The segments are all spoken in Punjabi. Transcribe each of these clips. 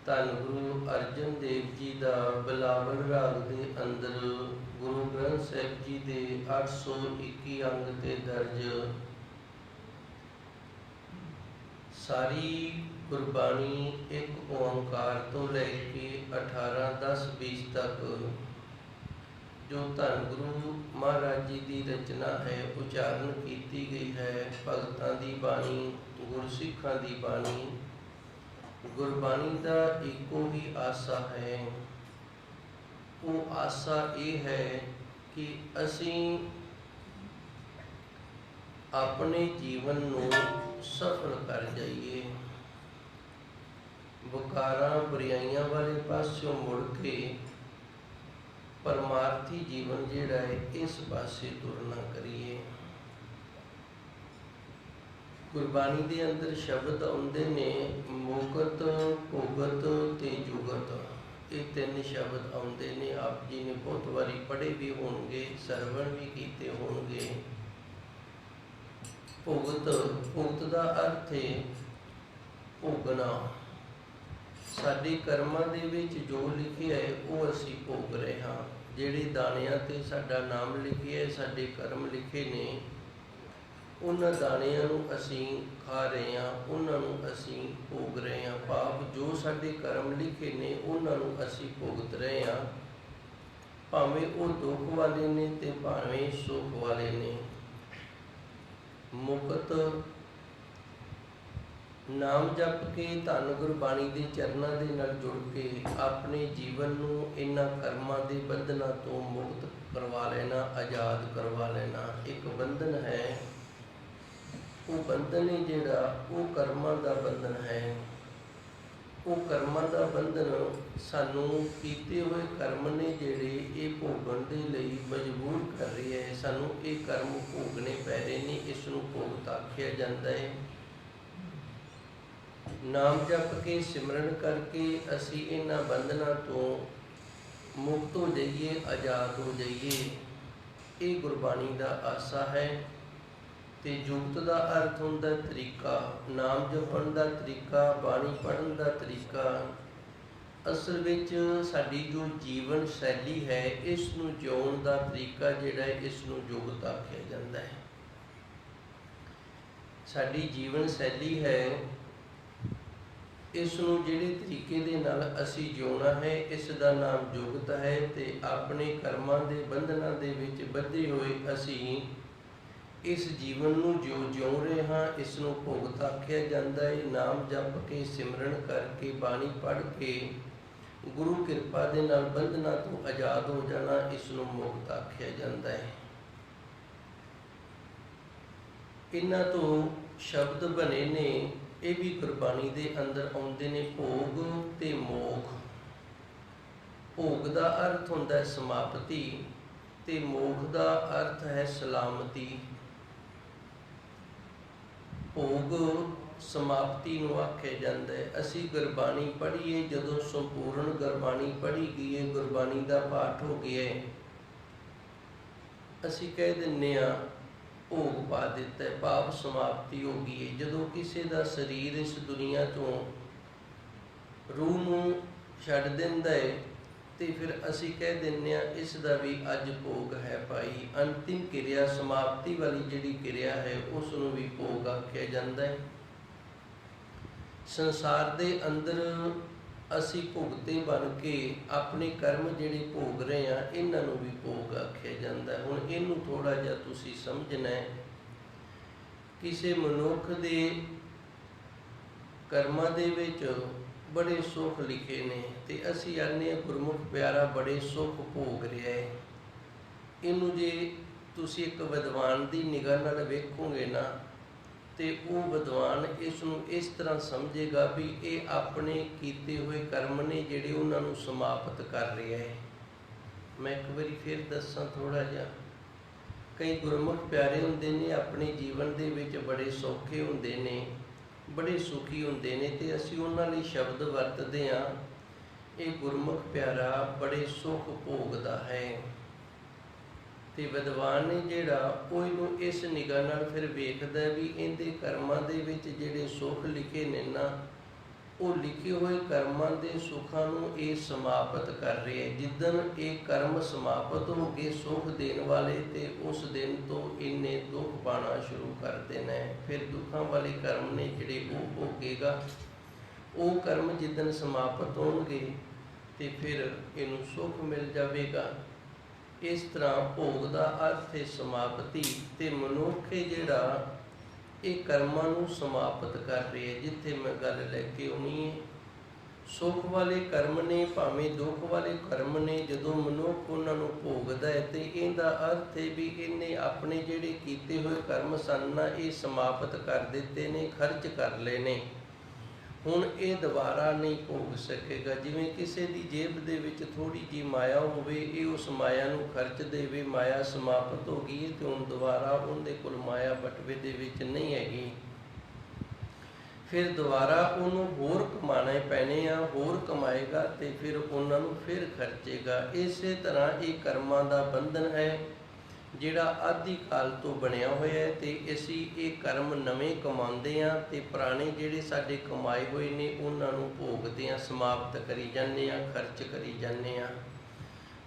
ਧੰਨ ਗੁਰੂ ਅਰਜਨ ਦੇਵ ਜੀ ਦਾ ਬਿਲਾਵਲ ਰਾਗ ਦੇ ਅੰਦਰ ਗੁਰੂ ਗ੍ਰੰਥ ਸਾਹਿਬ ਜੀ ਦੇ 821 ਅੰਗ ਤੇ ਦਰਜ ਸਾਰੀ ਗੁਰਬਾਣੀ ਇੱਕ ਓੰਕਾਰ ਤੋਂ ਲੈ ਕੇ 18 10 20 ਤੱਕ ਜੋ ਧੰਨ ਗੁਰੂ ਮਹਾਰਾਜ ਜੀ ਦੀ ਰਚਨਾ ਹੈ, ਉਚਾਰਨ ਕੀਤੀ ਗਈ ਹੈ। ਭਗਤਾਂ ਦੀ ਬਾਣੀ, ਗੁਰਸਿੱਖਾਂ ਦੀ ਬਾਣੀ। ਗੁਰਬਾਣੀ ਦਾ ਇੱਕੋ ਹੀ ਆਸਾ ਹੈ। ਉਹ ਆਸਾ ਇਹ ਹੈ ਕਿ ਅਸੀਂ ਆਪਣੇ ਜੀਵਨ ਨੂੰ ਸਫਲ ਕਰ ਜਾਈਏ, ਵਿਕਾਰਾਂ ਬੁਰਾਈਆਂ ਵਾਲੇ ਪਾਸਿਓਂ ਮੁੜ ਕੇ ਪਰਮਾਰਥੀ ਜੀਵਨ ਜਿਹੜਾ ਹੈ ਇਸ ਪਾਸੇ ਤੁਰਨਾ ਕਰੀਏ। ਗੁਰਬਾਣੀ ਦੇ ਅੰਦਰ ਸ਼ਬਦ ਆਉਂਦੇ ਨੇ ਮੁਕਤ, ਭੁਗਤ ਤੇ ਜੁਗਤ। ਇਹ ਤਿੰਨ ਸ਼ਬਦ ਆਉਂਦੇ ਨੇ। ਆਪ ਜੀ ਨੇ ਬਹੁਤ ਵਾਰੀ ਪੜ੍ਹੇ ਵੀ ਹੋਣਗੇ, ਸਰਵਣ ਵੀ ਕੀਤੇ ਹੋਣਗੇ। ਭੁਗਤ, ਭੁਗਤ ਦਾ ਅਰਥ ਹੈ ਭੋਗਣਾ। ਸਾਡੇ ਕਰਮਾਂ ਦੇ ਵਿੱਚ ਜੋ ਲਿਖਿਆ ਹੈ ਉਹ ਅਸੀਂ ਭੋਗ ਰਹੇ ਹਾਂ। ਜਿਹੜੇ ਦਾਣਿਆਂ ਤੇ ਸਾਡਾ ਨਾਮ ਲਿਖਿਆ ਹੈ, ਸਾਡੇ ਕਰਮ ਲਿਖੇ ਨੇ, ਉਹਨਾਂ ਦਾਣਿਆਂ ਨੂੰ ਅਸੀਂ ਖਾ ਰਹੇ ਹਾਂ, ਉਹਨਾਂ ਨੂੰ ਅਸੀਂ ਭੋਗ ਰਹੇ ਹਾਂ। ਭਾਵ ਜੋ ਸਾਡੇ ਕਰਮ ਲਿਖੇ ਨੇ ਉਹਨਾਂ ਨੂੰ ਅਸੀਂ ਭੁਗਤ ਰਹੇ ਹਾਂ, ਭਾਵੇਂ ਉਹ ਦੁੱਖ ਵਾਲੇ ਨੇ ਤੇ ਭਾਵੇਂ ਸੁੱਖ ਵਾਲੇ ਨੇ। ਮੁਕਤ, ਨਾਮ ਜਪ ਕੇ ਧੰਨ ਗੁਰਬਾਣੀ ਦੇ ਚਰਨਾਂ ਦੇ ਨਾਲ ਜੁੜ ਕੇ ਆਪਣੇ ਜੀਵਨ ਨੂੰ ਇਹਨਾਂ ਕਰਮਾਂ ਦੇ ਬੰਧਨਾਂ ਤੋਂ ਮੁਕਤ ਕਰਵਾ ਲੈਣਾ, ਆਜ਼ਾਦ ਕਰਵਾ ਲੈਣਾ। ਇੱਕ ਬੰਧਨ ਹੈ, ਉਹ ਬੰਧਨ ਹੈ ਜਿਹੜਾ ਉਹ ਕਰਮਾਂ ਦਾ ਬੰਧਨ ਹੈ। ਉਹ ਕਰਮਾਂ ਦਾ ਬੰਧਨ ਸਾਨੂੰ ਕੀਤੇ ਹੋਏ ਕਰਮ ਨੇ ਜਿਹੜੇ ਇਹ ਭੋਗਣ ਦੇ ਲਈ ਮਜਬੂਰ ਕਰ ਰਹੀ ਹੈ। ਸਾਨੂੰ ਇਹ ਕਰਮ ਭੋਗਣੇ ਪੈ ਰਹੇ ਨੇ, ਇਸ ਨੂੰ ਭੋਗਤ ਆਖਿਆ ਜਾਂਦਾ ਹੈ। ਨਾਮ ਜਪ ਕੇ ਸਿਮਰਨ ਕਰਕੇ ਅਸੀਂ ਇਹਨਾਂ ਬੰਧਨਾਂ ਤੋਂ ਮੁਕਤ ਹੋ ਜਾਈਏ, ਆਜ਼ਾਦ ਹੋ ਜਾਈਏ। ਇਹ ਗੁਰਬਾਣੀ ਦਾ ਆਸਾ ਹੈ। ਤੇ ਜੁਗਤ ਦਾ ਅਰਥ ਹੁੰਦਾ ਤਰੀਕਾ, ਨਾਮ ਜਪਣ ਦਾ ਤਰੀਕਾ, ਬਾਣੀ ਪੜ੍ਹਨ ਦਾ ਤਰੀਕਾ। ਅਸਲ ਵਿੱਚ ਸਾਡੀ ਜੋ ਜੀਵਨ ਸ਼ੈਲੀ ਹੈ, ਇਸ ਨੂੰ ਜਿਉਣ ਦਾ ਤਰੀਕਾ ਜਿਹੜਾ ਹੈ, ਇਸ ਨੂੰ ਜੁਗਤ ਆਖਿਆ ਜਾਂਦਾ ਹੈ। ਸਾਡੀ ਜੀਵਨ ਸ਼ੈਲੀ ਹੈ, ਇਸ ਨੂੰ ਜਿਹੜੇ ਤਰੀਕੇ ਦੇ ਨਾਲ ਅਸੀਂ ਜਿਉਣਾ ਹੈ, ਇਸ ਦਾ ਨਾਮ ਜੁਗਤ ਹੈ। ਤੇ ਆਪਣੇ ਕਰਮਾਂ ਦੇ ਬੰਧਨਾਂ ਦੇ ਵਿੱਚ ਬੱਧੇ ਹੋਏ ਅਸੀਂ ਇਸ ਜੀਵਨ ਨੂੰ ਜਿਉ ਰਹੇ ਹਾਂ, ਇਸ ਨੂੰ ਭੁਗਤ ਆਖਿਆ ਜਾਂਦਾ ਹੈ। ਨਾਮ ਜਪ ਕੇ ਸਿਮਰਨ ਕਰਕੇ ਬਾਣੀ ਪੜ੍ਹ ਕੇ ਗੁਰੂ ਕਿਰਪਾ ਦੇ ਨਾਲ ਬੰਧਨਾਂ ਤੋਂ ਆਜ਼ਾਦ ਹੋ ਜਾਣਾ, ਇਸ ਨੂੰ ਮੁਕਤ ਆਖਿਆ ਜਾਂਦਾ ਹੈ। ਇਹਨਾਂ ਤੋਂ ਸ਼ਬਦ ਬਣੇ ਨੇ, ਇਹ ਵੀ ਗੁਰਬਾਣੀ ਦੇ ਅੰਦਰ ਆਉਂਦੇ ਨੇ, ਭੋਗ ਤੇ ਮੋਖ। ਭੋਗ ਦਾ ਅਰਥ ਹੁੰਦਾ ਹੈ ਸਮਾਪਤੀ ਤੇ ਮੋਖ ਦਾ ਅਰਥ ਹੈ ਸਲਾਮਤੀ। ਭੋਗ ਸਮਾਪਤੀ ਨੂੰ ਆਖਿਆ ਜਾਂਦਾ ਹੈ। ਅਸੀਂ ਗੁਰਬਾਣੀ ਪੜ੍ਹੀਏ, ਜਦੋਂ ਸੰਪੂਰਨ ਗੁਰਬਾਣੀ ਪੜ੍ਹੀ ਗਈ ਹੈ, ਗੁਰਬਾਣੀ ਦਾ ਪਾਠ ਹੋ ਗਿਆ ਹੈ, ਅਸੀਂ ਕਹਿ ਦਿੰਦੇ ਹਾਂ ਭੋਗ ਪਾ ਦਿੱਤਾ ਹੈ, ਭਾਵ ਸਮਾਪਤੀ ਹੋ ਗਈ ਹੈ। ਜਦੋਂ ਕਿਸੇ ਦਾ ਸਰੀਰ ਇਸ ਦੁਨੀਆ ਤੋਂ ਰੂਹ ਨੂੰ ਛੱਡ ਦਿੰਦਾ ਹੈ ਤੇ ਫਿਰ ਅਸੀਂ ਕਹਿ ਦਿੰਦੇ ਹਾਂ ਇਸ ਦਾ ਵੀ ਅੱਜ ਭੋਗ ਹੈ ਭਾਈ। ਅੰਤਿਮ ਕਿਰਿਆ, ਸਮਾਪਤੀ ਵਾਲੀ ਜਿਹੜੀ ਕਿਰਿਆ ਹੈ, ਉਸ ਨੂੰ ਵੀ ਭੋਗ ਆਖਿਆ ਜਾਂਦਾ ਹੈ। ਸੰਸਾਰ ਦੇ ਅੰਦਰ ਅਸੀਂ ਭੁਗਤੇ ਬਣ ਕੇ ਆਪਣੇ ਕਰਮ ਜਿਹੜੇ ਭੋਗ ਰਹੇ ਹਾਂ, ਇਹਨਾਂ ਨੂੰ ਵੀ ਭੋਗ ਆਖਿਆ ਜਾਂਦਾ ਹੈ। ਹੁਣ ਇਹਨੂੰ ਥੋੜ੍ਹਾ ਜਿਹਾ ਤੁਸੀਂ ਸਮਝਣਾ ਹੈ। ਕਿਸੇ ਮਨੁੱਖ ਦੇ ਕਰਮਾਂ ਦੇ ਵਿੱਚ ਬੜੇ ਸੁੱਖ ਲਿਖੇ ਨੇ ਤੇ ਅਸੀਂ ਆਨੇ ਗੁਰਮੁਖ ਪਿਆਰਾ ਬੜੇ ਸੁੱਖ ਭੋਗ ਰਿਹਾ ਹੈ। ਇਹਨੂੰ ਜੇ ਤੁਸੀਂ ਇੱਕ ਵਿਦਵਾਨ ਦੀ ਨਿਗਾਹ ਨਾਲ ਵੇਖੋਗੇ ਨਾ, ਤੇ ਉਹ ਵਿਦਵਾਨ ਇਸ ਨੂੰ ਇਸ ਤਰ੍ਹਾਂ ਸਮਝੇਗਾ ਵੀ ਇਹ ਆਪਣੇ ਕੀਤੇ ਹੋਏ ਕਰਮ ਨੇ ਜਿਹੜੇ ਉਹਨਾਂ ਨੂੰ ਸਮਾਪਤ ਕਰ ਰਿਹਾ ਹੈ। ਮੈਂ ਇੱਕ ਵਾਰੀ ਫਿਰ ਦੱਸਾਂ ਥੋੜ੍ਹਾ ਜਿਹਾ। ਕਈ ਗੁਰਮੁਖ ਪਿਆਰੇ ਹੁੰਦੇ ਨੇ, ਆਪਣੇ ਜੀਵਨ ਦੇ ਵਿੱਚ ਬੜੇ ਸੌਖੇ ਹੁੰਦੇ ਨੇ, ਬੜੇ ਸੁਖੀ ਹੁੰਦੇ ਨੇ, ਤੇ ਅਸੀਂ ਉਹਨਾਂ ਲਈ ਸ਼ਬਦ ਵਰਤਦੇ ਹਾਂ, ਇਹ ਗੁਰਮੁਖ ਪਿਆਰਾ ਬੜੇ ਸੁੱਖ ਭੋਗਦਾ ਹੈ। ਤੇ ਵਿਦਵਾਨ ਨੇ ਜਿਹੜਾ ਉਹ ਇਹਨੂੰ ਇਸ ਨਿਗਾਹ ਨਾਲ ਫਿਰ ਵੇਖਦਾ ਵੀ ਇਹਦੇ ਕਰਮਾਂ ਦੇ ਵਿੱਚ ਜਿਹੜੇ ਸੁੱਖ ਲਿਖੇ ਨੇ ਨਾ, ਉਹ ਲਿਖੇ ਹੋਏ ਕਰਮਾਂ ਦੇ ਸੁੱਖਾਂ ਨੂੰ ਇਹ ਸਮਾਪਤ ਕਰ ਰਿਹਾ ਹੈ। ਜਿੱਦਣ ਇਹ ਕਰਮ ਸਮਾਪਤ ਹੋ ਕੇ ਸੁੱਖ ਦੇਣ ਵਾਲੇ, ਤੇ ਉਸ ਦਿਨ ਤੋਂ ਇਹਨੇ ਦੁੱਖ ਪਾਣਾ ਸ਼ੁਰੂ ਕਰ ਦੇਣਾ ਹੈ। ਫਿਰ ਦੁੱਖਾਂ ਵਾਲੇ ਕਰਮ ਨੇ ਜਿਹੜੇ ਉਹ ਭੋਗੇਗਾ। ਉਹ ਕਰਮ ਜਿੱਦਣ ਸਮਾਪਤ ਹੋਣਗੇ ਤੇ ਫਿਰ ਇਹਨੂੰ ਸੁੱਖ ਮਿਲ ਜਾਵੇਗਾ। ਇਸ ਤਰ੍ਹਾਂ ਭੋਗ ਦਾ ਅਰਥ ਹੈ ਸਮਾਪਤੀ, ਤੇ ਮਨੁੱਖ ਜਿਹੜਾ ਇਹ ਕਰਮਾਂ ਨੂੰ ਸਮਾਪਤ ਕਰ ਰਿਹਾ ਹੈ। ਜਿੱਥੇ ਮੈਂ ਗੱਲ ਲੈ ਕੇ ਆਉਣੀ ਹੈ, ਸੁੱਖ ਵਾਲੇ ਕਰਮ ਨੇ ਭਾਵੇਂ ਦੁੱਖ ਵਾਲੇ ਕਰਮ ਨੇ, ਜਦੋਂ ਮਨੁੱਖ ਉਹਨਾਂ ਨੂੰ ਭੋਗਦਾ ਹੈ ਤੇ ਇਹਦਾ ਅਰਥ ਹੈ ਵੀ ਇਹਨੇ ਆਪਣੇ ਜਿਹੜੇ ਕੀਤੇ ਹੋਏ ਕਰਮ ਸਨ ਨਾ, ਇਹ ਸਮਾਪਤ ਕਰ ਦਿੱਤੇ ਨੇ, ਖਰਚ ਕਰ ਲਏ ਨੇ। ਹੁਣ ਇਹ ਦੁਬਾਰਾ ਨਹੀਂ ਭੋਗ ਸਕੇਗਾ। ਜਿਵੇਂ ਕਿਸੇ ਦੀ ਜੇਬ ਦੇ ਵਿੱਚ ਥੋੜ੍ਹੀ ਜਿਹੀ ਮਾਇਆ ਹੋਵੇ, ਇਹ ਉਸ ਮਾਇਆ ਨੂੰ ਖਰਚ ਦੇਵੇ, ਮਾਇਆ ਸਮਾਪਤ ਹੋ ਗਈ ਤੇ ਹੁਣ ਦੁਬਾਰਾ ਉਹਦੇ ਕੋਲ ਮਾਇਆ ਬਟਵੇ ਦੇ ਵਿੱਚ ਨਹੀਂ ਹੈਗੀ। ਫਿਰ ਦੁਬਾਰਾ ਉਹਨੂੰ ਹੋਰ ਕਮਾਣੇ ਪੈਣੇ ਆ, ਹੋਰ ਕਮਾਏਗਾ ਤੇ ਫਿਰ ਉਹਨਾਂ ਨੂੰ ਫਿਰ ਖਰਚੇਗਾ। ਇਸੇ ਤਰ੍ਹਾਂ ਇਹ ਕਰਮਾਂ ਦਾ ਬੰਧਨ ਹੈ ਜਿਹੜਾ ਆਦਿ ਕਾਲ ਤੋਂ ਬਣਿਆ ਹੋਇਆ ਹੈ, ਤੇ ਅਸੀਂ ਇਹ ਕਰਮ ਨਵੇਂ ਕਮਾਉਂਦੇ ਹਾਂ ਤੇ ਪੁਰਾਣੇ ਜਿਹੜੇ ਸਾਡੇ ਕਮਾਏ ਹੋਏ ਨੇ ਉਹਨਾਂ ਨੂੰ ਭੋਗਦੇ ਹਾਂ, ਸਮਾਪਤ ਕਰੀ ਜਾਂਦੇ ਹਾਂ, ਖਰਚ ਕਰੀ ਜਾਂਦੇ ਹਾਂ।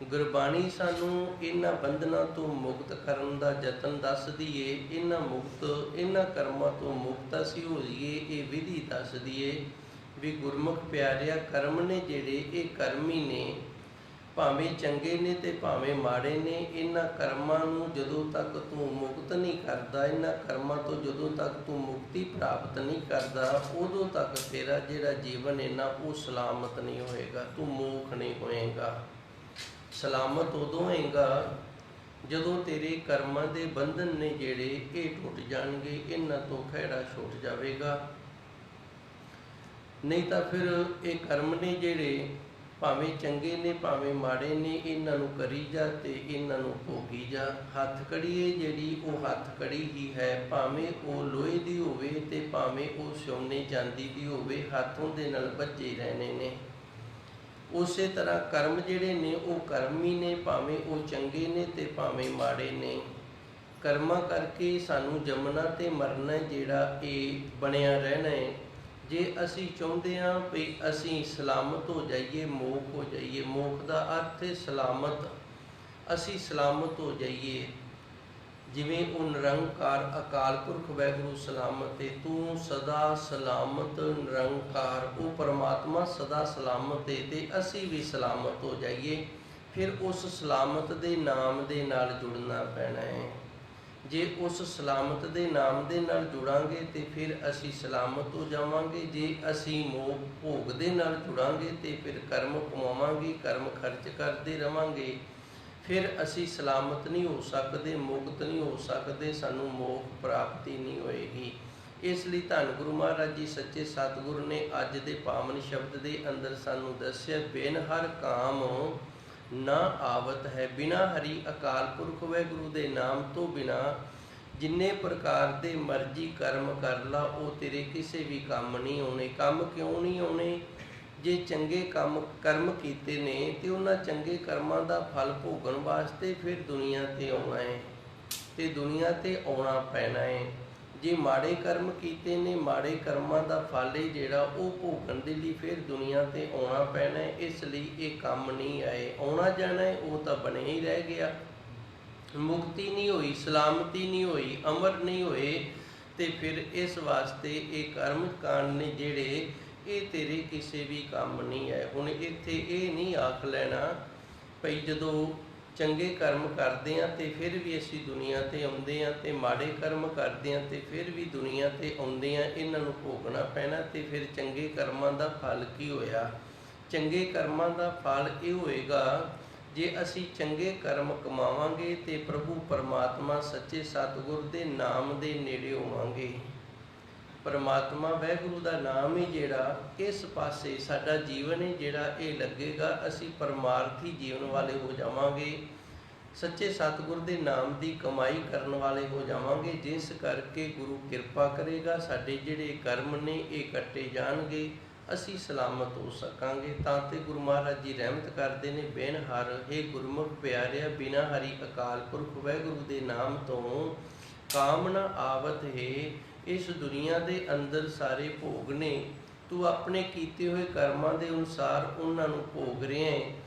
ਗੁਰਬਾਣੀ ਸਾਨੂੰ ਇਹਨਾਂ ਬੰਧਨਾਂ ਤੋਂ ਮੁਕਤ ਕਰਨ ਦਾ ਯਤਨ ਦੱਸਦੀ ਏ। ਇਹਨਾਂ ਕਰਮਾਂ ਤੋਂ ਮੁਕਤ ਅਸੀਂ ਹੋ ਜਾਈਏ, ਇਹ ਵਿਧੀ ਦੱਸਦੀ ਏ ਵੀ ਗੁਰਮੁਖ ਪਿਆਰਿਆ, ਕਰਮ ਨੇ ਜਿਹੜੇ ਇਹ ਕਰਮੀ ਨੇ, ਭਾਵੇਂ ਚੰਗੇ ਨੇ ਤੇ ਭਾਵੇਂ ਮਾੜੇ ਨੇ। ਇਹਨਾਂ ਕਰਮਾਂ ਨੂੰ ਜਦੋਂ ਤੱਕ ਤੂੰ ਮੁਕਤ ਨਹੀਂ ਕਰਦਾ, ਇਹਨਾਂ ਕਰਮਾਂ ਤੋਂ ਜਦੋਂ ਤੱਕ ਤੂੰ ਮੁਕਤੀ ਪ੍ਰਾਪਤ ਨਹੀਂ ਕਰਦਾ, ਉਦੋਂ ਤੱਕ ਤੇਰਾ ਜਿਹੜਾ ਜੀਵਨ ਹੈ ਨਾ ਉਹ ਸਲਾਮਤ ਨਹੀਂ ਹੋਏਗਾ, ਤੂੰ ਮੋਖ ਨਹੀਂ ਹੋਏਗਾ। ਸਲਾਮਤ ਉਦੋਂ ਹੋਏਗਾ ਜਦੋਂ ਤੇਰੇ ਕਰਮਾਂ ਦੇ ਬੰਧਨ ਨੇ ਜਿਹੜੇ ਇਹ ਟੁੱਟ ਜਾਣਗੇ, ਇਹਨਾਂ ਤੋਂ ਖਹਿੜਾ ਛੁੱਟ ਜਾਵੇਗਾ। ਨਹੀਂ ਤਾਂ ਫਿਰ ਇਹ ਕਰਮ ਨੇ ਜਿਹੜੇ ਭਾਵੇਂ ਚੰਗੇ ਨੇ ਭਾਵੇਂ ਮਾੜੇ ਨੇ, ਇਹਨਾਂ ਨੂੰ ਕਰੀ ਜਾ ਤੇ ਇਹਨਾਂ ਨੂੰ ਭੋਗੀ ਜਾ। ਹੱਥ ਕੜੀ ਜਿਹੜੀ ਉਹ ਹੱਥ ਕੜੀ ਹੀ ਹੈ, ਭਾਵੇਂ ਉਹ ਲੋਹੇ ਦੀ ਹੋਵੇ ਤੇ ਭਾਵੇਂ ਉਹ ਸੋਨੇ ਚਾਂਦੀ ਦੀ ਹੋਵੇ, ਹੱਥ ਉਹਦੇ ਨਾਲ ਬੱਝੇ ਰਹਿਣੇ ਨੇ। ਉਸੇ ਤਰ੍ਹਾਂ ਕਰਮ ਜਿਹੜੇ ਨੇ ਉਹ ਕਰਮੀ ਨੇ, ਭਾਵੇਂ ਉਹ ਚੰਗੇ ਨੇ ਤੇ ਭਾਵੇਂ ਮਾੜੇ ਨੇ। ਕਰਮਾਂ ਕਰਕੇ ਸਾਨੂੰ ਜੰਮਣਾ ਤੇ ਮਰਨਾ ਜਿਹੜਾ ਇਹ ਬਣਿਆ ਰਹਿਣਾ ਹੈ। ਜੇ ਅਸੀਂ ਚਾਹੁੰਦੇ ਹਾਂ ਵੀ ਅਸੀਂ ਸਲਾਮਤ ਹੋ ਜਾਈਏ, ਮੋਖ ਹੋ ਜਾਈਏ, ਮੋਖ ਦਾ ਅਰਥ ਹੈ ਸਲਾਮਤ, ਅਸੀਂ ਸਲਾਮਤ ਹੋ ਜਾਈਏ। ਜਿਵੇਂ ਉਹ ਨਿਰੰਕਾਰ ਅਕਾਲ ਪੁਰਖ ਵਾਹਿਗੁਰੂ ਸਲਾਮਤ ਹੈ, ਤੂੰ ਸਦਾ ਸਲਾਮਤ ਨਿਰੰਕਾਰ, ਉਹ ਪਰਮਾਤਮਾ ਸਦਾ ਸਲਾਮਤ ਹੈ ਤੇ ਅਸੀਂ ਵੀ ਸਲਾਮਤ ਹੋ ਜਾਈਏ। ਫਿਰ ਉਸ ਸਲਾਮਤ ਦੇ ਨਾਮ ਦੇ ਨਾਲ ਜੁੜਨਾ ਪੈਣਾ ਹੈ। ਜੇ ਉਸ ਸਲਾਮਤ ਦੇ ਨਾਮ ਦੇ ਨਾਲ ਜੁੜਾਂਗੇ ਤੇ ਫਿਰ ਅਸੀਂ ਸਲਾਮਤ ਹੋ ਜਾਵਾਂਗੇ। ਜੇ ਅਸੀਂ ਮੋਹ ਭੋਗ ਦੇ ਨਾਲ ਜੁੜਾਂਗੇ ਤੇ ਫਿਰ ਕਰਮ ਕਮਾਵਾਂਗੇ, ਕਰਮ ਖਰਚ ਕਰਦੇ ਰਵਾਂਗੇ, ਫਿਰ ਅਸੀਂ ਸਲਾਮਤ ਨਹੀਂ ਹੋ ਸਕਦੇ, ਮੁਕਤ ਨਹੀਂ ਹੋ ਸਕਦੇ, ਸਾਨੂੰ ਮੋਖ ਪ੍ਰਾਪਤੀ ਨਹੀਂ ਹੋਏਗੀ। ਇਸ ਲਈ ਧੰਨ ਗੁਰੂ ਮਹਾਰਾਜ ਜੀ ਸੱਚੇ ਸਤਿਗੁਰ ਨੇ ਅੱਜ ਦੇ ਪਾਵਨ ਸ਼ਬਦ ਦੇ ਅੰਦਰ ਸਾਨੂੰ ਦੱਸਿਆ, ਬਿਨ ਹਰ ਕਾਮ ਨਾ ਆਵਤ ਹੈ। ਬਿਨਾ ਹਰੀ ਅਕਾਲ ਪੁਰਖ ਵਾਹਿਗੁਰੂ ਦੇ ਨਾਮ ਤੋਂ ਬਿਨਾ ਜਿੰਨੇ ਪ੍ਰਕਾਰ ਦੇ ਮਰਜ਼ੀ ਕਰਮ ਕਰ ਲਾ, ਉਹ ਤੇਰੇ ਕਿਸੇ ਵੀ ਕੰਮ ਨਹੀਂ ਆਉਣੇ। ਕੰਮ ਕਿਉਂ ਨਹੀਂ ਆਉਣੇ? ਜੇ ਚੰਗੇ ਕਰਮ ਕੀਤੇ ਨੇ ਤੇ ਉਹਨਾਂ ਚੰਗੇ ਕਰਮਾਂ ਦਾ ਫਲ ਭੋਗਣ ਵਾਸਤੇ ਫਿਰ ਦੁਨੀਆ ਤੇ ਆਉਣਾ ਹੈ ਤੇ ਦੁਨੀਆ ਤੇ ਆਉਣਾ ਪੈਣਾ ਹੈ। ਜੇ ਮਾੜੇ ਕਰਮ ਕੀਤੇ ਨੇ, ਮਾੜੇ ਕਰਮਾਂ ਦਾ ਫਲ ਹੈ ਜਿਹੜਾ ਉਹ ਭੋਗਣ ਦੇ ਲਈ ਫਿਰ ਦੁਨੀਆ ਤੇ ਆਉਣਾ ਪੈਣਾ ਹੈ। ਇਸ ਲਈ ਇਹ ਕੰਮ ਨਹੀਂ ਆਏ, ਆਉਣਾ ਜਾਣਾ ਹੈ ਉਹ ਤਾਂ ਬਣੇ ਹੀ ਰਹਿ ਗਿਆ। ਮੁਕਤੀ ਨਹੀਂ ਹੋਈ, ਸਲਾਮਤੀ ਨਹੀਂ ਹੋਈ, ਅਮਰ ਨਹੀਂ ਹੋਏ, ਤੇ ਫਿਰ ਇਸ ਵਾਸਤੇ ਇਹ ਕਰਮ ਕਾਂਡ ਨੇ ਜਿਹੜੇ ਇਹ ਤੇਰੇ ਕਿਸੇ ਵੀ ਕੰਮ ਨਹੀਂ ਆਏ। ਹੁਣ ਇੱਥੇ ਇਹ ਨਹੀਂ ਆਖ ਲੈਣਾ ਭਈ ਜਦੋਂ ਚੰਗੇ ਕਰਮ ਕਰਦੇ ਹਾਂ ਤੇ ਫਿਰ ਵੀ ਅਸੀਂ ਦੁਨੀਆ ਤੇ ਆਉਂਦੇ ਹਾਂ, ਤੇ ਮਾੜੇ ਕਰਮ ਕਰਦੇ ਹਾਂ ਤੇ ਫਿਰ ਵੀ ਦੁਨੀਆ ਤੇ ਆਉਂਦੇ ਹਾਂ, ਇਹਨਾਂ ਨੂੰ ਭੋਗਣਾ ਪੈਣਾ। ਤੇ ਫਿਰ ਚੰਗੇ ਕਰਮਾਂ ਦਾ ਫਲ ਕੀ ਹੋਇਆ? ਚੰਗੇ ਕਰਮਾਂ ਦਾ ਫਲ ਇਹ ਹੋਏਗਾ, ਜੇ ਅਸੀਂ ਚੰਗੇ ਕਰਮ ਕਮਾਵਾਂਗੇ ਤੇ ਪ੍ਰਭੂ ਪਰਮਾਤਮਾ ਸੱਚੇ ਸਤਿਗੁਰ ਦੇ ਨਾਮ ਦੇ ਨੇੜੇ ਹੋਵਾਂਗੇ। ਪਰਮਾਤਮਾ ਵਾਹਿਗੁਰੂ ਦਾ ਨਾਮ ਹੀ ਜਿਹੜਾ ਇਸ ਪਾਸੇ ਸਾਡਾ ਜੀਵਨ ਹੈ ਜਿਹੜਾ ਇਹ ਲੱਗੇਗਾ, ਅਸੀਂ ਪਰਮਾਰਥੀ ਜੀਵਨ ਵਾਲੇ ਹੋ ਜਾਵਾਂਗੇ, ਸੱਚੇ ਸਤਿਗੁਰ ਦੇ ਨਾਮ ਦੀ ਕਮਾਈ ਕਰਨ ਵਾਲੇ ਹੋ ਜਾਵਾਂਗੇ। ਜਿਸ ਕਰਕੇ ਗੁਰੂ ਕਿਰਪਾ ਕਰੇਗਾ, ਸਾਡੇ ਜਿਹੜੇ ਕਰਮ ਨੇ ਇਹ ਕੱਟੇ ਜਾਣਗੇ, ਅਸੀਂ ਸਲਾਮਤ ਹੋ ਸਕਾਂਗੇ। ਤਾਂ ਤੇ ਗੁਰੂ ਮਹਾਰਾਜ ਜੀ ਰਹਿਮਤ ਕਰਦੇ ਨੇ, ਬਿਨ ਹਰ ਹੇ ਗੁਰਮੁਖ ਪਿਆਰਿਆ, ਬਿਨਾ ਹਰੀ ਅਕਾਲ ਪੁਰਖ ਵਾਹਿਗੁਰੂ ਦੇ ਨਾਮ ਤੋਂ ਕਾਮ ਨਾ ਆਵਤ ਹੈ। ਇਸ ਦੁਨੀਆ ਦੇ ਅੰਦਰ ਸਾਰੇ ਭੋਗ ਨੇ, ਤੂੰ ਆਪਣੇ ਕੀਤੇ ਹੋਏ ਕਰਮਾਂ ਦੇ ਅਨੁਸਾਰ ਉਹਨਾਂ ਨੂੰ ਭੋਗ ਰਿਹਾ ਹੈ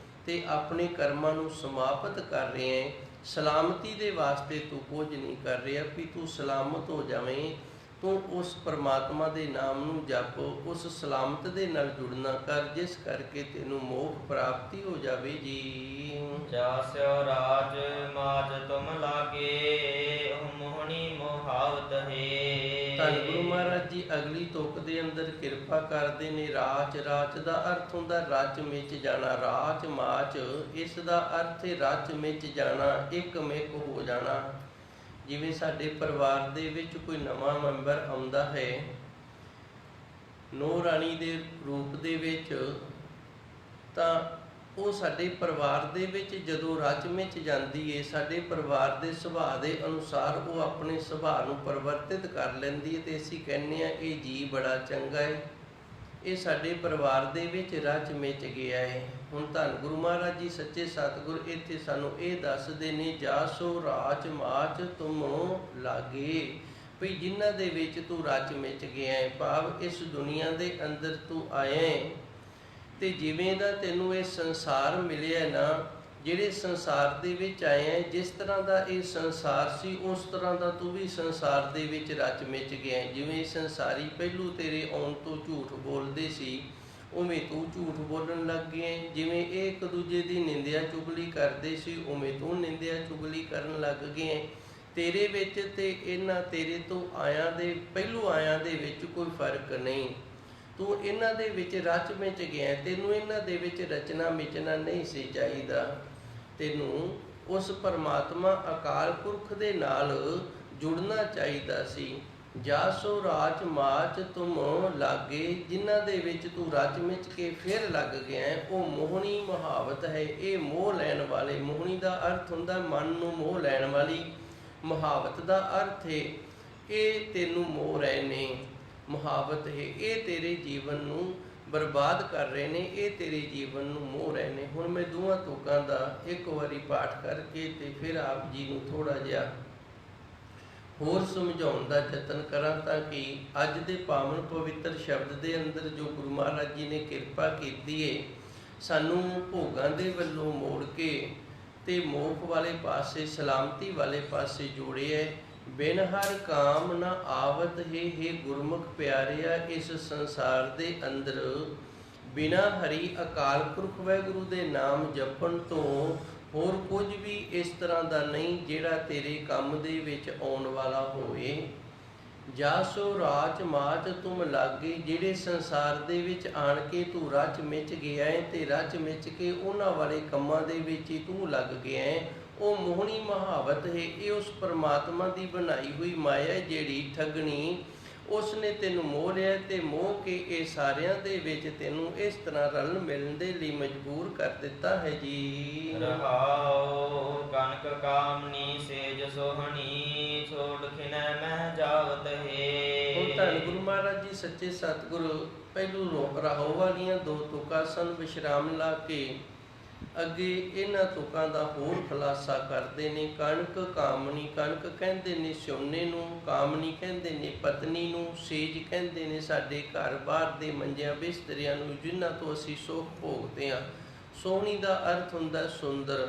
ਤੇ ਆਪਣੇ ਕਰਮਾਂ ਨੂੰ ਸਮਾਪਤ ਕਰ ਰਿਹਾ ਹੈ। ਸਲਾਮਤੀ ਦੇ ਵਾਸਤੇ ਤੂੰ ਕੁਝ ਨਹੀਂ ਕਰ ਰਿਹਾ ਵੀ ਤੂੰ ਸਲਾਮਤ ਹੋ ਜਾਵੇਂ। ਤੂੰ ਉਸ ਪਰਮਾਤਮਾ ਦੇ ਨਾਮ ਨੂੰ ਜਪ, ਉਸ ਸਲਾਮਤ ਦੇ ਨਾਲ ਜੁੜਨਾ ਕਰ, ਜਿਸ ਕਰਕੇ ਤੈਨੂੰ ਮੋਖ ਪ੍ਰਾਪਤੀ ਹੋ ਜਾਵੇ ਜੀ। ਜਾਸਿਓ ਰਾਜ ਮਾਜ ਤੁਮ ਲਾਗੇ, ਮੋਹਣੀ ਮੋਹਾਵਤ ਹੈ। ਧੰਨ ਗੁਰੂ ਮਹਾਰਾਜ ਜੀ ਅਗਲੀ ਤੁਕ ਦੇ ਅੰਦਰ ਕਿਰਪਾ ਕਰਦੇ ਨੇ। ਰਾਚ, ਰਾਚ ਦਾ ਅਰਥ ਹੁੰਦਾ ਰਚ ਮਿਚ ਜਾਣਾ। ਰਾਚ ਮਾਚ, ਇਸ ਦਾ ਅਰਥ ਹੈ ਰਚ ਮਿਚ ਜਾਣਾ, ਇੱਕ ਮਿਕ ਹੋ ਜਾਣਾ। ਜਿਵੇਂ ਸਾਡੇ ਪਰਿਵਾਰ ਦੇ ਵਿੱਚ ਕੋਈ ਨਵਾਂ ਮੈਂਬਰ ਆਉਂਦਾ ਹੈ ਨੂੰਹ ਰਾਣੀ ਦੇ ਰੂਪ ਦੇ ਵਿੱਚ, ਤਾਂ ਉਹ ਸਾਡੇ ਪਰਿਵਾਰ ਦੇ ਵਿੱਚ ਜਦੋਂ ਰਚ ਮਿਚ ਜਾਂਦੀ ਹੈ, ਸਾਡੇ ਪਰਿਵਾਰ ਦੇ ਸੁਭਾਅ ਦੇ ਅਨੁਸਾਰ ਉਹ ਆਪਣੇ ਸੁਭਾਅ ਨੂੰ ਪਰਿਵਰਤਿਤ ਕਰ ਲੈਂਦੀ ਹੈ ਤੇ ਅਸੀਂ ਕਹਿੰਦੇ ਹਾਂ ਇਹ ਜੀ ਬੜਾ ਚੰਗਾ ਹੈ, ਇਹ ਸਾਡੇ ਪਰਿਵਾਰ ਦੇ ਵਿੱਚ ਰਚ ਮਿਚ ਗਿਆ ਹੈ। ਹੁਣ ਧੰਨ ਗੁਰੂ ਮਹਾਰਾਜ ਜੀ ਸੱਚੇ ਸਤਿਗੁਰ ਇੱਥੇ ਸਾਨੂੰ ਇਹ ਦੱਸਦੇ ਨੇ, ਜਾਸੋ ਰਾਚ ਮਾਚ ਤੁਮ ਲਾਗੇ, ਵੀ ਜਿਨ੍ਹਾਂ ਦੇ ਵਿੱਚ ਤੂੰ ਰਚ ਮਿਚ ਗਿਆ ਹੈ, ਭਾਵ ਇਸ ਦੁਨੀਆ ਦੇ ਅੰਦਰ ਤੂੰ ਆਇਆ ਹੈ ਤੇ ਜਿਵੇਂ ਦਾ ਤੈਨੂੰ ਇਹ ਸੰਸਾਰ ਮਿਲਿਆ ਨਾ, ਜਿਹੜੇ ਸੰਸਾਰ ਦੇ ਵਿੱਚ ਆਏ ਹੈ, ਜਿਸ ਤਰ੍ਹਾਂ ਦਾ ਇਹ ਸੰਸਾਰ ਸੀ ਉਸ ਤਰ੍ਹਾਂ ਦਾ ਤੂੰ ਵੀ ਸੰਸਾਰ ਦੇ ਵਿੱਚ ਰਚ ਮਿਚ ਗਿਆ ਹੈ। ਜਿਵੇਂ ਸੰਸਾਰੀ ਪਹਿਲੂ ਤੇਰੇ ਆਉਣ ਤੋਂ ਝੂਠ ਬੋਲਦੇ ਸੀ, ਉਵੇਂ ਤੂੰ ਝੂਠ ਬੋਲਣ ਲੱਗ ਗਿਆ। ਜਿਵੇਂ ਇਹ ਇੱਕ ਦੂਜੇ ਦੀ ਨਿੰਦਿਆ ਚੁਗਲੀ ਕਰਦੇ ਸੀ, ਉਵੇਂ ਤੂੰ ਨਿੰਦਿਆ ਚੁਗਲੀ ਕਰਨ ਲੱਗ ਗਿਆ। ਤੇਰੇ ਵਿੱਚ ਤੇ ਇਹਨਾਂ ਤੇਰੇ ਤੋਂ ਆਇਆਂ ਦੇ ਪਹਿਲੂ ਆਇਆਂ ਦੇ ਵਿੱਚ ਕੋਈ ਫਰਕ ਨਹੀਂ, ਤੂੰ ਇਹਨਾਂ ਦੇ ਵਿੱਚ ਰਚ ਮਿਚ ਗਿਆ। ਤੈਨੂੰ ਇਹਨਾਂ ਦੇ ਵਿੱਚ ਰਚਨਾ ਮਿਚਣਾ ਨਹੀਂ ਸੀ ਚਾਹੀਦਾ, ਤੈਨੂੰ ਉਸ ਪਰਮਾਤਮਾ ਅਕਾਲ ਪੁਰਖ ਦੇ ਨਾਲ ਜੁੜਨਾ ਚਾਹੀਦਾ ਸੀ। ਜਾਸੋ ਰਾਚ ਮਾਚ ਤੁਮ ਲਾਗੇ, ਜਿਨ੍ਹਾਂ ਦੇ ਵਿੱਚ ਤੂੰ ਰਚ ਮਿਚ ਕੇ ਫਿਰ ਲੱਗ ਗਿਆ, ਉਹ ਮੋਹਣੀ ਮੁਹਾਵਤ ਹੈ। ਇਹ ਮੋਹ ਲੈਣ ਵਾਲੇ, ਮੋਹਣੀ ਦਾ ਅਰਥ ਹੁੰਦਾ ਮਨ ਨੂੰ ਮੋਹ ਲੈਣ ਵਾਲੀ, ਮੁਹਾਵਤ ਦਾ ਅਰਥ ਹੈ ਇਹ ਤੈਨੂੰ ਮੋਹ ਰਹੇ ਨੇ। ਮੁਹਾਵਤ ਹੈ ਇਹ ਤੇਰੇ ਜੀਵਨ ਨੂੰ ਬਰਬਾਦ ਕਰ ਰਹੇ ਨੇ, ਇਹ ਤੇਰੇ ਜੀਵਨ ਨੂੰ ਮੋਹ ਰਹੇ ਨੇ। ਹੁਣ ਮੈਂ ਦੋਵਾਂ ਤੁਕਾਂ ਦਾ ਇੱਕ ਵਾਰੀ ਪਾਠ ਕਰਕੇ ਤੇ ਫਿਰ ਆਪ ਜੀ ਨੂੰ ਥੋੜ੍ਹਾ ਜਿਹਾ ਹੋਰ ਸਮਝਾਉਣ ਦਾ ਯਤਨ ਕਰਾਂ, ਤਾਂ ਕਿ ਅੱਜ ਦੇ ਪਾਵਨ ਪਵਿੱਤਰ ਸ਼ਬਦ ਦੇ ਅੰਦਰ ਜੋ ਗੁਰੂ ਮਹਾਰਾਜ ਜੀ ਨੇ ਕਿਰਪਾ ਕੀਤੀ ਹੈ, ਸਾਨੂੰ ਭੋਗਾਂ ਦੇ ਵੱਲੋਂ ਮੋੜ ਕੇ ਤੇ ਮੋਖ ਵਾਲੇ ਪਾਸੇ, ਸਲਾਮਤੀ ਵਾਲੇ ਪਾਸੇ ਜੋੜਿਆ। ਬਿਨ ਹਰ ਕਾਮ ਨਾ ਆਵਤ ਹੈ ਗੁਰਮੁਖ ਪਿਆਰਿਆ, ਇਸ ਸੰਸਾਰ ਦੇ ਅੰਦਰ ਬਿਨਾ ਹਰੀ ਅਕਾਲ ਪੁਰਖ ਵਾਹਿਗੁਰੂ ਦੇ ਨਾਮ ਜਪਣ ਤੋਂ ਹੋਰ ਕੁਝ ਵੀ ਇਸ ਤਰ੍ਹਾਂ ਦਾ ਨਹੀਂ ਜਿਹੜਾ ਤੇਰੇ ਕੰਮ ਦੇ ਵਿੱਚ ਆਉਣ ਵਾਲਾ ਹੋਵੇ। ਜਾਸੋ ਰਾਚ ਮਾਚ ਤੁਮ ਲਾਗੇ, ਜਿਹੜੇ ਸੰਸਾਰ ਦੇ ਵਿੱਚ ਆਣ ਕੇ ਤੂੰ ਰਚ ਮਿਚ ਗਿਆ ਹੈ ਤੇ ਰਚ ਮਿਚ ਕੇ ਉਹਨਾਂ ਵਾਲੇ ਕੰਮਾਂ ਦੇ ਵਿੱਚ ਹੀ ਤੂੰ ਲੱਗ ਗਿਆ ਹੈ, ਉਹ ਮੋਹਣੀ ਮੁਹਾਵਤ ਹੈ। ਇਹ ਉਸ ਪਰਮਾਤਮਾ ਦੀ ਬਣਾਈ ਹੋਈ ਮਾਇਆ ਜਿਹੜੀ ਠੱਗਣੀ, ਉਸ ਨੇ ਤੈਨੂੰ ਮੋਹ ਲਿਆ ਤੇ ਮੋਹ ਕੇ ਇਹ ਸਾਰਿਆਂ ਦੇ ਵਿੱਚ ਤੈਨੂੰ ਇਸ ਤਰ੍ਹਾਂ ਰਲਣ ਮਿਲਣ ਦੇ ਲਈ ਮਜਬੂਰ ਕਰ ਦਿੱਤਾ ਹੈ ਜੀ। ਰਹਾਉ ਕਨਕ ਕਾਮਨੀ ਸੇਜ ਸੋਹਣੀ, ਛੋੜ ਖਿਨੈ ਮਹਿ ਜਾਵਤ ਹੈ। ਹੁਣ ਧੰਨ ਗੁਰੂ ਮਹਾਰਾਜ ਜੀ ਸੱਚੇ ਸਤਿਗੁਰੂ ਪਹਿਲੂ ਰਾਹੋ ਵਾਲੀਆਂ ਦੋ ਤੁਕਾਂ ਸਨ, ਵਿਸ਼ਰਾਮ ਲਾ ਕੇ ਅੱਗੇ ਇਹਨਾਂ ਤੁਕਾਂ ਦਾ ਹੋਰ ਖੁਲਾਸਾ ਕਰਦੇ ਨੇ। ਕਣਕ ਕਾਮਨੀ, ਕਣਕ ਕਹਿੰਦੇ ਨੇ ਸੋਨੇ ਨੂੰ, ਕਾਮਨੀ ਕਹਿੰਦੇ ਨੇ ਪਤਨੀ ਨੂੰ, ਸੇਜ ਕਹਿੰਦੇ ਨੇ ਸਾਡੇ ਘਰ ਬਾਹਰ ਦੇ ਮੰਜਿਆਂ ਬਿਸਤਰਿਆਂ ਨੂੰ, ਜਿਨ੍ਹਾਂ ਤੋਂ ਅਸੀਂ ਸੁੱਖ ਭੋਗਦੇ ਹਾਂ। ਸੋਹਣੀ ਦਾ ਅਰਥ ਹੁੰਦਾ ਸੁੰਦਰ।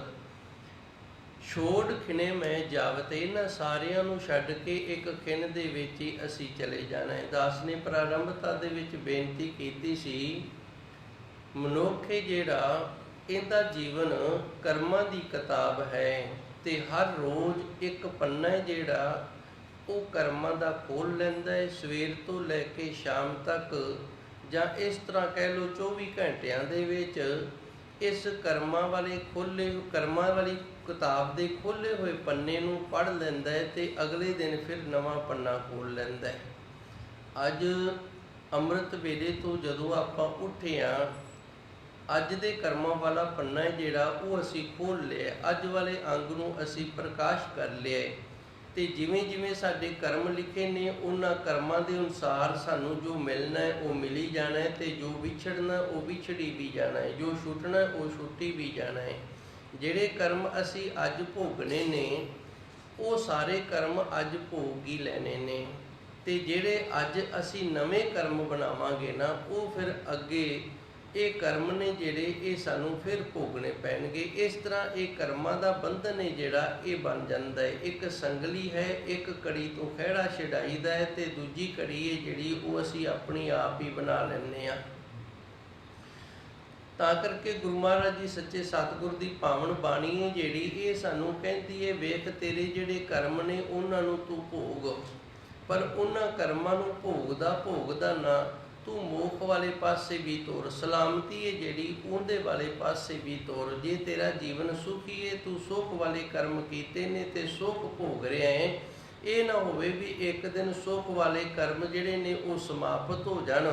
ਛੋੜ ਖਿਣੇ ਮੈਂ ਜਾਵਤ, ਇਹਨਾਂ ਸਾਰਿਆਂ ਨੂੰ ਛੱਡ ਕੇ ਇੱਕ ਖਿਣ ਦੇ ਵਿੱਚ ਹੀ ਅਸੀਂ ਚਲੇ ਜਾਣਾ ਹੈ। ਦਾਸ ਨੇ ਪ੍ਰਾਰੰਭਤਾ ਦੇ ਵਿੱਚ ਬੇਨਤੀ ਕੀਤੀ ਸੀ, ਮਨੁੱਖ ਜਿਹੜਾ ਇਹਦਾ ਜੀਵਨ ਕਰਮਾਂ ਦੀ ਕਿਤਾਬ ਹੈ ਤੇ ਹਰ ਰੋਜ਼ ਇੱਕ ਪੰਨਾ ਜਿਹੜਾ ਉਹ ਕਰਮਾਂ ਦਾ ਖੋਲ੍ਹ ਲੈਂਦਾ ਹੈ, ਸਵੇਰ ਤੋਂ ਲੈ ਕੇ ਸ਼ਾਮ ਤੱਕ, ਜਾਂ ਇਸ ਤਰ੍ਹਾਂ ਕਹਿ ਲਓ 24 ਘੰਟਿਆਂ ਦੇ ਵਿੱਚ ਇਸ ਕਰਮਾਂ ਵਾਲੀ ਕਿਤਾਬ ਦੇ ਖੋਲ੍ਹੇ ਹੋਏ ਪੰਨੇ ਨੂੰ ਪੜ੍ਹ ਲੈਂਦਾ ਹੈ ਤੇ ਅਗਲੇ ਦਿਨ ਫਿਰ ਨਵਾਂ ਪੰਨਾ ਖੋਲ੍ਹ ਲੈਂਦਾ ਹੈ। ਅੱਜ ਅੰਮ੍ਰਿਤ ਵੇਲੇ ਤੋਂ ਜਦੋਂ ਆਪਾਂ ਉੱਠੇ ਹਾਂ, ਅੱਜ ਦੇ ਕਰਮਾਂ ਵਾਲਾ ਪੰਨਾ ਹੈ ਜਿਹੜਾ ਉਹ ਅਸੀਂ ਖੋਲ੍ਹ ਲਿਆ, ਅੱਜ ਵਾਲੇ ਅੰਗ ਨੂੰ ਅਸੀਂ ਪ੍ਰਕਾਸ਼ ਕਰ ਲਿਆ ਤੇ ਜਿਵੇਂ ਜਿਵੇਂ ਸਾਡੇ ਕਰਮ ਲਿਖੇ ਨੇ ਉਹਨਾਂ ਕਰਮਾਂ ਦੇ ਅਨੁਸਾਰ ਸਾਨੂੰ ਜੋ ਮਿਲਣਾ ਹੈ ਉਹ ਮਿਲੀ ਜਾਣਾ ਹੈ ਤੇ ਜੋ ਵਿਛੜਨਾ ਉਹ ਵਿਛੜੀ ਵੀ ਜਾਣਾ ਹੈ, ਜੋ ਛੁੱਟਣਾ ਉਹ ਛੁੱਟੀ ਵੀ ਜਾਣਾ ਹੈ। ਜਿਹੜੇ ਕਰਮ ਅਸੀਂ ਅੱਜ ਭੋਗਣੇ ਨੇ ਉਹ ਸਾਰੇ ਕਰਮ ਅੱਜ ਭੋਗ ਹੀ ਲੈਣੇ ਨੇ। ਤੇ ਜਿਹੜੇ ਅੱਜ ਅਸੀਂ ਨਵੇਂ ਕਰਮ ਬਣਾਵਾਂਗੇ ਨਾ, ਉਹ ਫਿਰ ਅੱਗੇ ਇਹ ਕਰਮ ਨੇ ਜਿਹੜੇ ਇਹ ਸਾਨੂੰ ਫਿਰ ਭੋਗਣੇ ਪੈਣਗੇ। ਇਸ ਤਰ੍ਹਾਂ ਇਹ ਕਰਮਾਂ ਦਾ ਬੰਧਨ ਹੈ ਜਿਹੜਾ ਇਹ ਬਣ ਜਾਂਦਾ ਹੈ। ਇੱਕ ਸੰਗਲੀ ਹੈ, ਇੱਕ ਕੜੀ ਤੋਂ ਖਹਿੜਾ ਛਡਾਈਦਾ ਹੈ ਤੇ ਦੂਜੀ ਕੜੀ ਹੈ ਜਿਹੜੀ ਉਹ ਅਸੀਂ ਆਪਣੀ ਆਪ ਹੀ ਬਣਾ ਲੈਂਦੇ ਹਾਂ। ਤਾਂ ਕਰਕੇ ਗੁਰੂ ਮਹਾਰਾਜ ਜੀ ਸੱਚੇ ਸਤਿਗੁਰ ਦੀ ਪਾਵਨ ਬਾਣੀ ਹੈ ਜਿਹੜੀ ਇਹ ਸਾਨੂੰ ਕਹਿੰਦੀ ਹੈ, ਵੇਖ ਤੇਰੇ ਜਿਹੜੇ ਕਰਮ ਨੇ ਉਹਨਾਂ ਨੂੰ ਤੂੰ ਭੋਗ, ਪਰ ਉਹਨਾਂ ਕਰਮਾਂ ਨੂੰ ਭੋਗਦਾ ਨਾ ਤੂੰ ਮੋਖ ਵਾਲੇ ਪਾਸੇ ਵੀ ਤੋਰ, ਸਲਾਮਤੀ ਹੈ ਜਿਹੜੀ ਉਹਦੇ ਵਾਲੇ ਪਾਸੇ ਵੀ ਤੋਰ। ਜੇ ਤੇਰਾ ਜੀਵਨ ਸੁਖੀ ਹੈ, ਤੂੰ ਸੁਖ ਵਾਲੇ ਕਰਮ ਕੀਤੇ ਨੇ ਤੇ ਸੁਖ ਭੋਗ ਰਿਹਾ ਹੈ, ਇਹ ਨਾ ਹੋਵੇ ਵੀ ਇੱਕ ਦਿਨ ਸੁਖ ਵਾਲੇ ਕਰਮ ਜਿਹੜੇ ਨੇ ਉਹ ਸਮਾਪਤ ਹੋ ਜਾਣ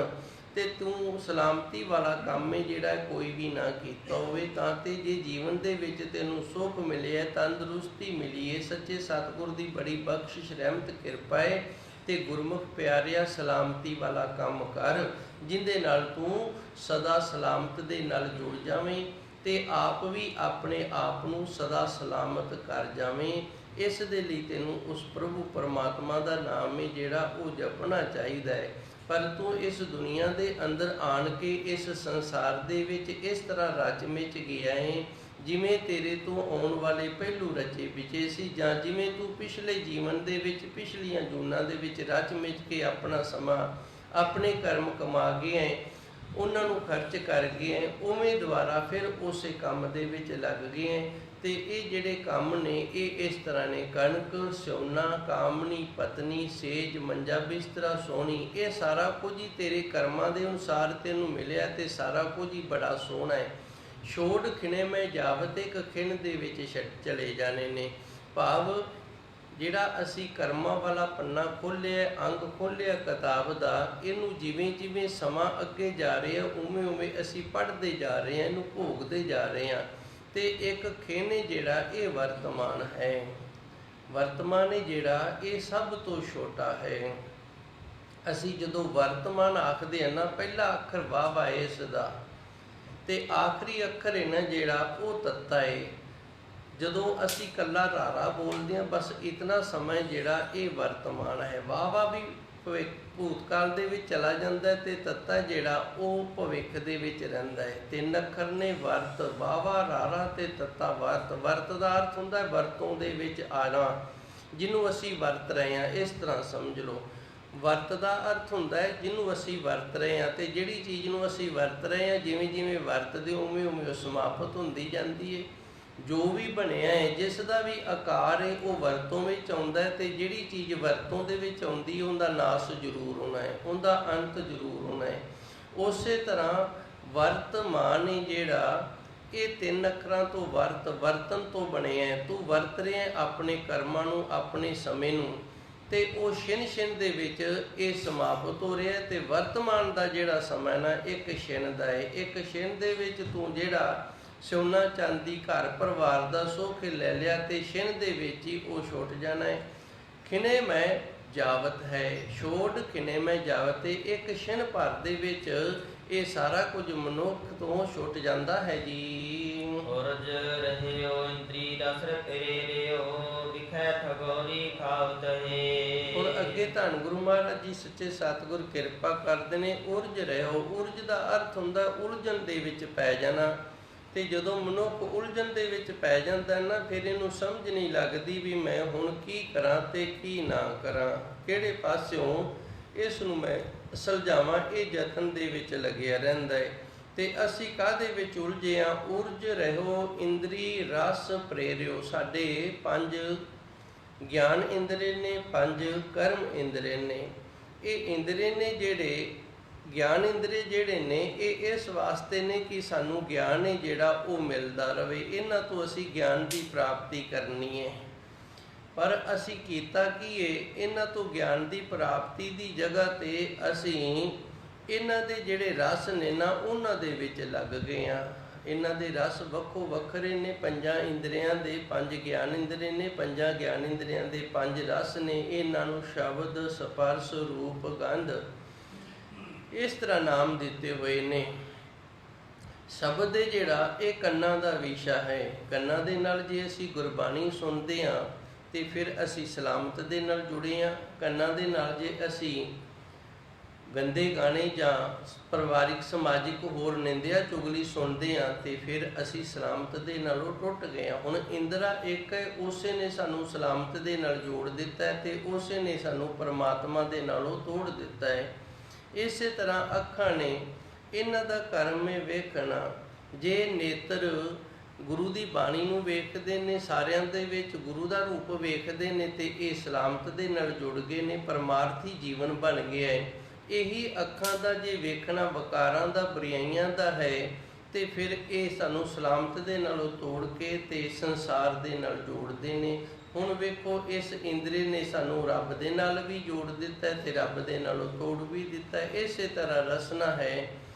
ਤੇ ਤੂੰ ਸਲਾਮਤੀ ਵਾਲਾ ਕੰਮ ਹੈ ਜਿਹੜਾ ਕੋਈ ਵੀ ਨਾ ਕੀਤਾ ਹੋਵੇ। ਤਾਂ ਤੇ ਜੇ ਜੀਵਨ ਦੇ ਵਿੱਚ ਤੈਨੂੰ ਸੁਖ ਮਿਲਿਆ, ਤੰਦਰੁਸਤੀ ਮਿਲੀ ਹੈ, ਸੱਚੇ ਸਤਿਗੁਰ ਦੀ ਬੜੀ ਬਖਸ਼ਿਸ਼ ਰਹਿਮਤ ਕਿਰਪਾ ਹੈ, ਤੇ ਗੁਰਮੁਖ ਪਿਆਰਿਆ ਸਲਾਮਤੀ ਵਾਲਾ ਕੰਮ ਕਰ, ਜਿਹਦੇ ਨਾਲ ਤੂੰ ਸਦਾ ਸਲਾਮਤ ਦੇ ਨਾਲ ਜੁੜ ਜਾਵੇਂ ਤੇ ਆਪ ਵੀ ਆਪਣੇ ਆਪ ਨੂੰ ਸਦਾ ਸਲਾਮਤ ਕਰ ਜਾਵੇਂ। ਇਸ ਦੇ ਲਈ ਤੈਨੂੰ ਉਸ ਪ੍ਰਭੂ ਪਰਮਾਤਮਾ ਦਾ ਨਾਮ ਹੈ ਜਿਹੜਾ ਉਹ ਜਪਣਾ ਚਾਹੀਦਾ ਹੈ। ਪਰ ਤੂੰ ਇਸ ਦੁਨੀਆ ਦੇ ਅੰਦਰ ਆਣ ਕੇ ਇਸ ਸੰਸਾਰ ਦੇ ਵਿੱਚ ਇਸ ਤਰ੍ਹਾਂ ਰਚ ਮਿਚ ਗਿਆ ਹੈ, ਜਿਵੇਂ ਤੇਰੇ ਤੋਂ ਆਉਣ ਵਾਲੇ ਪਹਿਲੂ ਰਚੇ ਵਿਚੇ ਸੀ, ਜਾਂ ਜਿਵੇਂ ਤੂੰ ਪਿਛਲੇ ਜੀਵਨ ਦੇ ਵਿੱਚ ਪਿਛਲੀਆਂ ਜੂਨਾਂ ਦੇ ਵਿੱਚ ਰਚ ਮਿਚ ਕੇ ਆਪਣਾ ਸਮਾਂ ਆਪਣੇ ਕਰਮ ਕਮਾ ਗਏ ਹੈ, ਉਹਨਾਂ ਨੂੰ ਖਰਚ ਕਰ ਗਏ ਹੈ, ਉਵੇਂ ਦੁਬਾਰਾ ਫਿਰ ਉਸੇ ਕੰਮ ਦੇ ਵਿੱਚ ਲੱਗ ਗਏ ਹੈ। ਤੇ ਇਹ ਜਿਹੜੇ ਕੰਮ ਨੇ ਇਹ ਇਸ ਤਰ੍ਹਾਂ ਨੇ, ਕਣਕ, ਸੋਨਾ, ਕਾਮਣੀ, ਪਤਨੀ, ਸੇਜ, ਮੰਜਾ, ਬਿਸਤਰਾ, ਸੋਹਣੀ, ਇਹ ਸਾਰਾ ਕੁਝ ਹੀ ਤੇਰੇ ਕਰਮਾਂ ਦੇ ਅਨੁਸਾਰ ਤੈਨੂੰ ਮਿਲਿਆ ਤੇ ਸਾਰਾ ਕੁਝ ਹੀ ਬੜਾ ਸੋਹਣਾ ਹੈ। ਛੋੜ ਖਿਣੇ ਮੈਂ ਜਾਵਤ, ਇੱਕ ਖਿਣ ਦੇ ਵਿੱਚ ਚਲੇ ਜਾਣੇ ਨੇ। ਭਾਵ ਜਿਹੜਾ ਅਸੀਂ ਕਰਮਾਂ ਵਾਲਾ ਪੰਨਾ ਖੋਲ੍ਹਿਆ, ਅੰਗ ਖੋਲ੍ਹਿਆ ਕਿਤਾਬ ਦਾ, ਇਹਨੂੰ ਜਿਵੇਂ ਜਿਵੇਂ ਸਮਾਂ ਅੱਗੇ ਜਾ ਰਿਹਾ ਉਵੇਂ ਉਵੇਂ ਅਸੀਂ ਪੜ੍ਹਦੇ ਜਾ ਰਹੇ ਹਾਂ, ਇਹਨੂੰ ਭੋਗਦੇ ਜਾ ਰਹੇ ਹਾਂ। ਤੇ ਇੱਕ ਖਿਣ ਜਿਹੜਾ ਇਹ ਵਰਤਮਾਨ ਹੈ, ਵਰਤਮਾਨ ਜਿਹੜਾ ਇਹ ਸਭ ਤੋਂ ਛੋਟਾ ਹੈ। ਅਸੀਂ ਜਦੋਂ ਵਰਤਮਾਨ ਆਖਦੇ ਹਾਂ ਨਾ, ਪਹਿਲਾ ਅੱਖਰ ਵਾਹ ਹੈ ਇਸ ਦਾ, ਤੇ ਆਖਰੀ ਅੱਖਰ ਹੈ ਨਾ ਜਿਹੜਾ ਉਹ ਤੱਤਾ ਹੈ। ਜਦੋਂ ਅਸੀਂ ਇਕੱਲਾ ਰਾਰਾ ਬੋਲਦੇ ਹਾਂ, ਬਸ ਇਤਨਾ ਸਮਾਂ ਜਿਹੜਾ ਇਹ ਵਰਤਮਾਨ ਹੈ। ਵਾਹ ਵੀ ਭੂਤਕਾਲ ਦੇ ਵਿੱਚ ਚਲਾ ਜਾਂਦਾ ਤੇ ਤੱਤਾ ਜਿਹੜਾ ਉਹ ਭਵਿੱਖ ਦੇ ਵਿੱਚ ਰਹਿੰਦਾ ਹੈ। ਤਿੰਨ ਅੱਖਰ ਨੇ ਵਰਤ, ਵਾਵਾ, ਰਾਰਾ ਤੇ ਤੱਤਾ। ਵਰਤ ਦਾ ਅਰਥ ਹੁੰਦਾ ਵਰਤੋਂ ਦੇ ਵਿੱਚ ਆਣਾ, ਜਿਹਨੂੰ ਅਸੀਂ ਵਰਤ ਰਹੇ ਹਾਂ, ਇਸ ਤਰ੍ਹਾਂ ਸਮਝ ਲਓ। ਵਰਤ ਦਾ ਅਰਥ ਹੁੰਦਾ ਹੈ ਜਿਹਨੂੰ ਅਸੀਂ ਵਰਤ ਰਹੇ ਹਾਂ, ਤੇ ਜਿਹੜੀ ਚੀਜ਼ ਨੂੰ ਅਸੀਂ ਵਰਤ ਰਹੇ ਹਾਂ ਜਿਵੇਂ ਜਿਵੇਂ ਵਰਤਦੇ ਉਵੇਂ ਉਵੇਂ ਉਹ ਸਮਾਪਤ ਹੁੰਦੀ ਜਾਂਦੀ ਹੈ। ਜੋ ਵੀ ਬਣਿਆ ਹੈ, ਜਿਸ ਦਾ ਵੀ ਆਕਾਰ ਹੈ, ਉਹ ਵਰਤੋਂ ਵਿੱਚ ਆਉਂਦਾ ਹੈ, ਤੇ ਜਿਹੜੀ ਚੀਜ਼ ਵਰਤੋਂ ਦੇ ਵਿੱਚ ਆਉਂਦੀ ਉਹਦਾ ਨਾਸ ਜ਼ਰੂਰ ਹੋਣਾ ਹੈ, ਉਹਦਾ ਅੰਤ ਜ਼ਰੂਰ ਹੋਣਾ ਹੈ। ਉਸੇ ਤਰ੍ਹਾਂ ਵਰਤਮਾਨ ਹੈ ਜਿਹੜਾ ਇਹ ਤਿੰਨ ਅੱਖਰਾਂ ਤੋਂ ਵਰਤਨ ਤੋਂ ਬਣਿਆ ਹੈ। ਤੂੰ ਵਰਤ ਰਿਹਾ ਆਪਣੇ ਕਰਮਾਂ ਨੂੰ, ਆਪਣੇ ਸਮੇਂ ਨੂੰ, ਤੇ ਉਹ ਛਿਣ ਛਿਣ ਦੇ ਵਿੱਚ ਇਹ ਸਮਾਪਤ ਹੋ ਰਿਹਾ। ਤੇ ਵਰਤਮਾਨ ਦਾ ਜਿਹੜਾ ਸਮਾਂ ਨਾ ਇੱਕ ਛਿਣ ਦਾ ਹੈ। ਇੱਕ ਛਿਣ ਦੇ ਵਿੱਚ ਤੂੰ ਜਿਹੜਾ ਸੋਨਾ ਚਾਂਦੀ ਘਰ ਪਰਿਵਾਰ ਦਾ ਸੁੱਖ ਲੈ ਲਿਆ ਤੇ ਛਿਣ ਦੇ ਵਿੱਚ ਹੀ ਉਹ ਛੁੱਟ ਜਾਣਾ ਹੈ। ਖਿਣੇ ਮੈਂ ਜਾਵਤ ਹੈ, ਛੋੜ ਖਿਣੇ ਮੈਂ ਜਾਵਤ, ਇੱਕ ਛਿਣ ਭਰ ਦੇ ਵਿੱਚ ਇਹ ਸਾਰਾ ਕੁਝ ਮਨੁੱਖ ਤੋਂ ਛੁੱਟ ਜਾਂਦਾ ਹੈ ਜੀ। ਉਰਜ ਰਹਿਓ ਇੰਦਰੀ ਦਸਰ ਤੇਰੇ ਰਿਓ, ਦਿਖੈ ਠਗੋਰੀ ਖਾਵਤ ਹੈ। ਹੁਣ ਅੱਗੇ ਧੰਨ ਗੁਰੂ ਮਹਾਰਾਜ ਜੀ ਸੱਚੇ ਸਤਿਗੁਰ ਕਿਰਪਾ ਕਰਦੇ ਨੇ। ਉਰਜ ਰਹਿਓ, ਉਰਜ ਦਾ ਅਰਥ ਹੁੰਦਾ ਉਲਝਣ ਦੇ ਵਿੱਚ ਪੈ ਜਾਣਾ। ਤੇ ਜਦੋਂ ਮਨੁੱਖ ਉਲਝਣ ਦੇ ਵਿੱਚ ਪੈ ਜਾਂਦਾ ਨਾ, ਫਿਰ ਇਹਨੂੰ ਸਮਝ ਨਹੀਂ ਲੱਗਦੀ ਵੀ ਮੈਂ ਹੁਣ ਕੀ ਕਰਾਂ ਤੇ ਕੀ ਨਾ ਕਰਾਂ, ਕਿਹੜੇ ਪਾਸਿਓਂ ਇਸ ਨੂੰ ਮੈਂ ਸੁਲਝਾਵਾਂ। ਇਹ ਯਤਨ ਦੇ ਵਿੱਚ ਲੱਗਿਆ ਰਹਿੰਦਾ ਹੈ। ਤੇ ਅਸੀਂ ਕਾਹਦੇ ਵਿੱਚ ਉਲਝੇ ਹਾਂ? ਉਰਜ ਰਹਿਓ ਇੰਦਰੀ ਰਸ ਪ੍ਰੇਰਿਓ। ਸਾਡੇ 5 ਗਿਆਨ ਇੰਦਰੀ ਨੇ, 5 ਕਰਮ ਇੰਦਰੀ ਨੇ। ਇਹ ਇੰਦਰੀ ਨੇ ਜਿਹੜੇ ਗਿਆਨ ਇੰਦਰੀ ਜਿਹੜੇ ਨੇ ਇਹ ਇਸ ਵਾਸਤੇ ਨੇ ਕਿ ਸਾਨੂੰ ਗਿਆਨ ਹੈ ਜਿਹੜਾ ਉਹ ਮਿਲਦਾ ਰਹੇ, ਇਹਨਾਂ ਤੋਂ ਅਸੀਂ ਗਿਆਨ ਦੀ ਪ੍ਰਾਪਤੀ ਕਰਨੀ ਹੈ। ਪਰ ਅਸੀਂ ਕੀਤਾ ਕੀ ਹੈ? ਇਹਨਾਂ ਤੋਂ ਗਿਆਨ ਦੀ ਪ੍ਰਾਪਤੀ ਦੀ ਜਗ੍ਹਾ ਤੇ ਅਸੀਂ ਇਹਨਾਂ ਦੇ ਜਿਹੜੇ ਰਸ ਨੇ ਨਾ ਉਹਨਾਂ ਦੇ ਵਿੱਚ ਲੱਗ ਗਏ ਹਾਂ। ਇਹਨਾਂ ਦੇ ਰਸ ਵੱਖੋ ਵੱਖਰੇ ਨੇ। 5 ਇੰਦਰੀਆਂ ਦੇ 5 ਗਿਆਨ ਇੰਦਰੀ ਨੇ, 5 ਗਿਆਨ ਇੰਦਰੀਆਂ ਦੇ 5 ਰਸ ਨੇ। ਇਹਨਾਂ ਨੂੰ ਸ਼ਬਦ, ਸਪਰਸ਼, ਰੂਪ, ਗੰਧ ਇਸ ਤਰ੍ਹਾਂ ਨਾਮ ਦਿੱਤੇ ਹੋਏ ਨੇ। ਸ਼ਬਦ ਜਿਹੜਾ ਇਹ ਕੰਨਾਂ ਦਾ ਵਿਸ਼ਾ ਹੈ। ਕੰਨਾਂ ਦੇ ਨਾਲ ਜੇ ਅਸੀਂ ਗੁਰਬਾਣੀ ਸੁਣਦੇ ਹਾਂ ਤੇ ਫਿਰ ਅਸੀਂ ਸਲਾਮਤ ਦੇ ਨਾਲ ਜੁੜੇ ਹਾਂ। ਕੰਨਾਂ ਦੇ ਨਾਲ ਜੇ ਅਸੀਂ ਗੰਦੇ ਗਾਣੇ ਜਾਂ ਪਰਿਵਾਰਿਕ ਸਮਾਜਿਕ ਹੋਰ ਨਿੰਦਿਆ ਚੁਗਲੀ ਸੁਣਦੇ ਹਾਂ ਤੇ ਫਿਰ ਅਸੀਂ ਸਲਾਮਤ ਦੇ ਨਾਲੋਂ ਟੁੱਟ ਗਏ ਹਾਂ। ਹੁਣ ਇੰਦਰਾ ਇੱਕ ਹੈ, ਉਸੇ ਨੇ ਸਾਨੂੰ ਸਲਾਮਤ ਦੇ ਨਾਲ ਜੋੜ ਦਿੱਤਾ ਹੈ ਤੇ ਉਸੇ ਨੇ ਸਾਨੂੰ ਪਰਮਾਤਮਾ ਦੇ ਨਾਲੋਂ ਤੋੜ ਦਿੱਤਾ ਹੈ। ਇਸੇ ਤਰ੍ਹਾਂ ਅੱਖਾਂ ਨੇ, ਇਹਨਾਂ ਦਾ ਕਰਮ ਹੈ ਵੇਖਣਾ। ਜੇ ਨੇਤਰ ਗੁਰੂ ਦੀ ਬਾਣੀ ਨੂੰ ਵੇਖਦੇ ਨੇ, ਸਾਰਿਆਂ ਦੇ ਵਿੱਚ ਗੁਰੂ ਦਾ ਰੂਪ ਵੇਖਦੇ ਨੇ ਤੇ ਇਹ ਸਲਾਮਤ ਦੇ ਨਾਲ ਜੁੜ ਗਏ ਨੇ, ਪਰਮਾਰਥੀ ਜੀਵਨ ਬਣ ਗਿਆ ਹੈ। ਇਹੀ ਅੱਖਾਂ ਦਾ ਜੇ ਵੇਖਣਾ ਵਿਕਾਰਾਂ ਦਾ, ਬੁਰਾਈਆਂ ਦਾ ਹੈ ਤੇ ਫਿਰ ਇਹ ਸਾਨੂੰ ਸਲਾਮਤ ਦੇ ਨਾਲੋਂ ਤੋੜ ਕੇ ਤੇ ਸੰਸਾਰ ਦੇ ਨਾਲ ਜੋੜਦੇ ਨੇ। ਹੁਣ ਵੇਖੋ, ਇਸ ਇੰਦਰੀ ਨੇ ਸਾਨੂੰ ਰੱਬ ਦੇ ਨਾਲ ਵੀ ਜੋੜ ਦਿੱਤਾ ਤੇ ਰੱਬ ਦੇ ਨਾਲੋਂ ਤੋੜ ਵੀ ਦਿੱਤਾ। ਇਸੇ ਤਰ੍ਹਾਂ ਰਸਨਾ ਹੈ,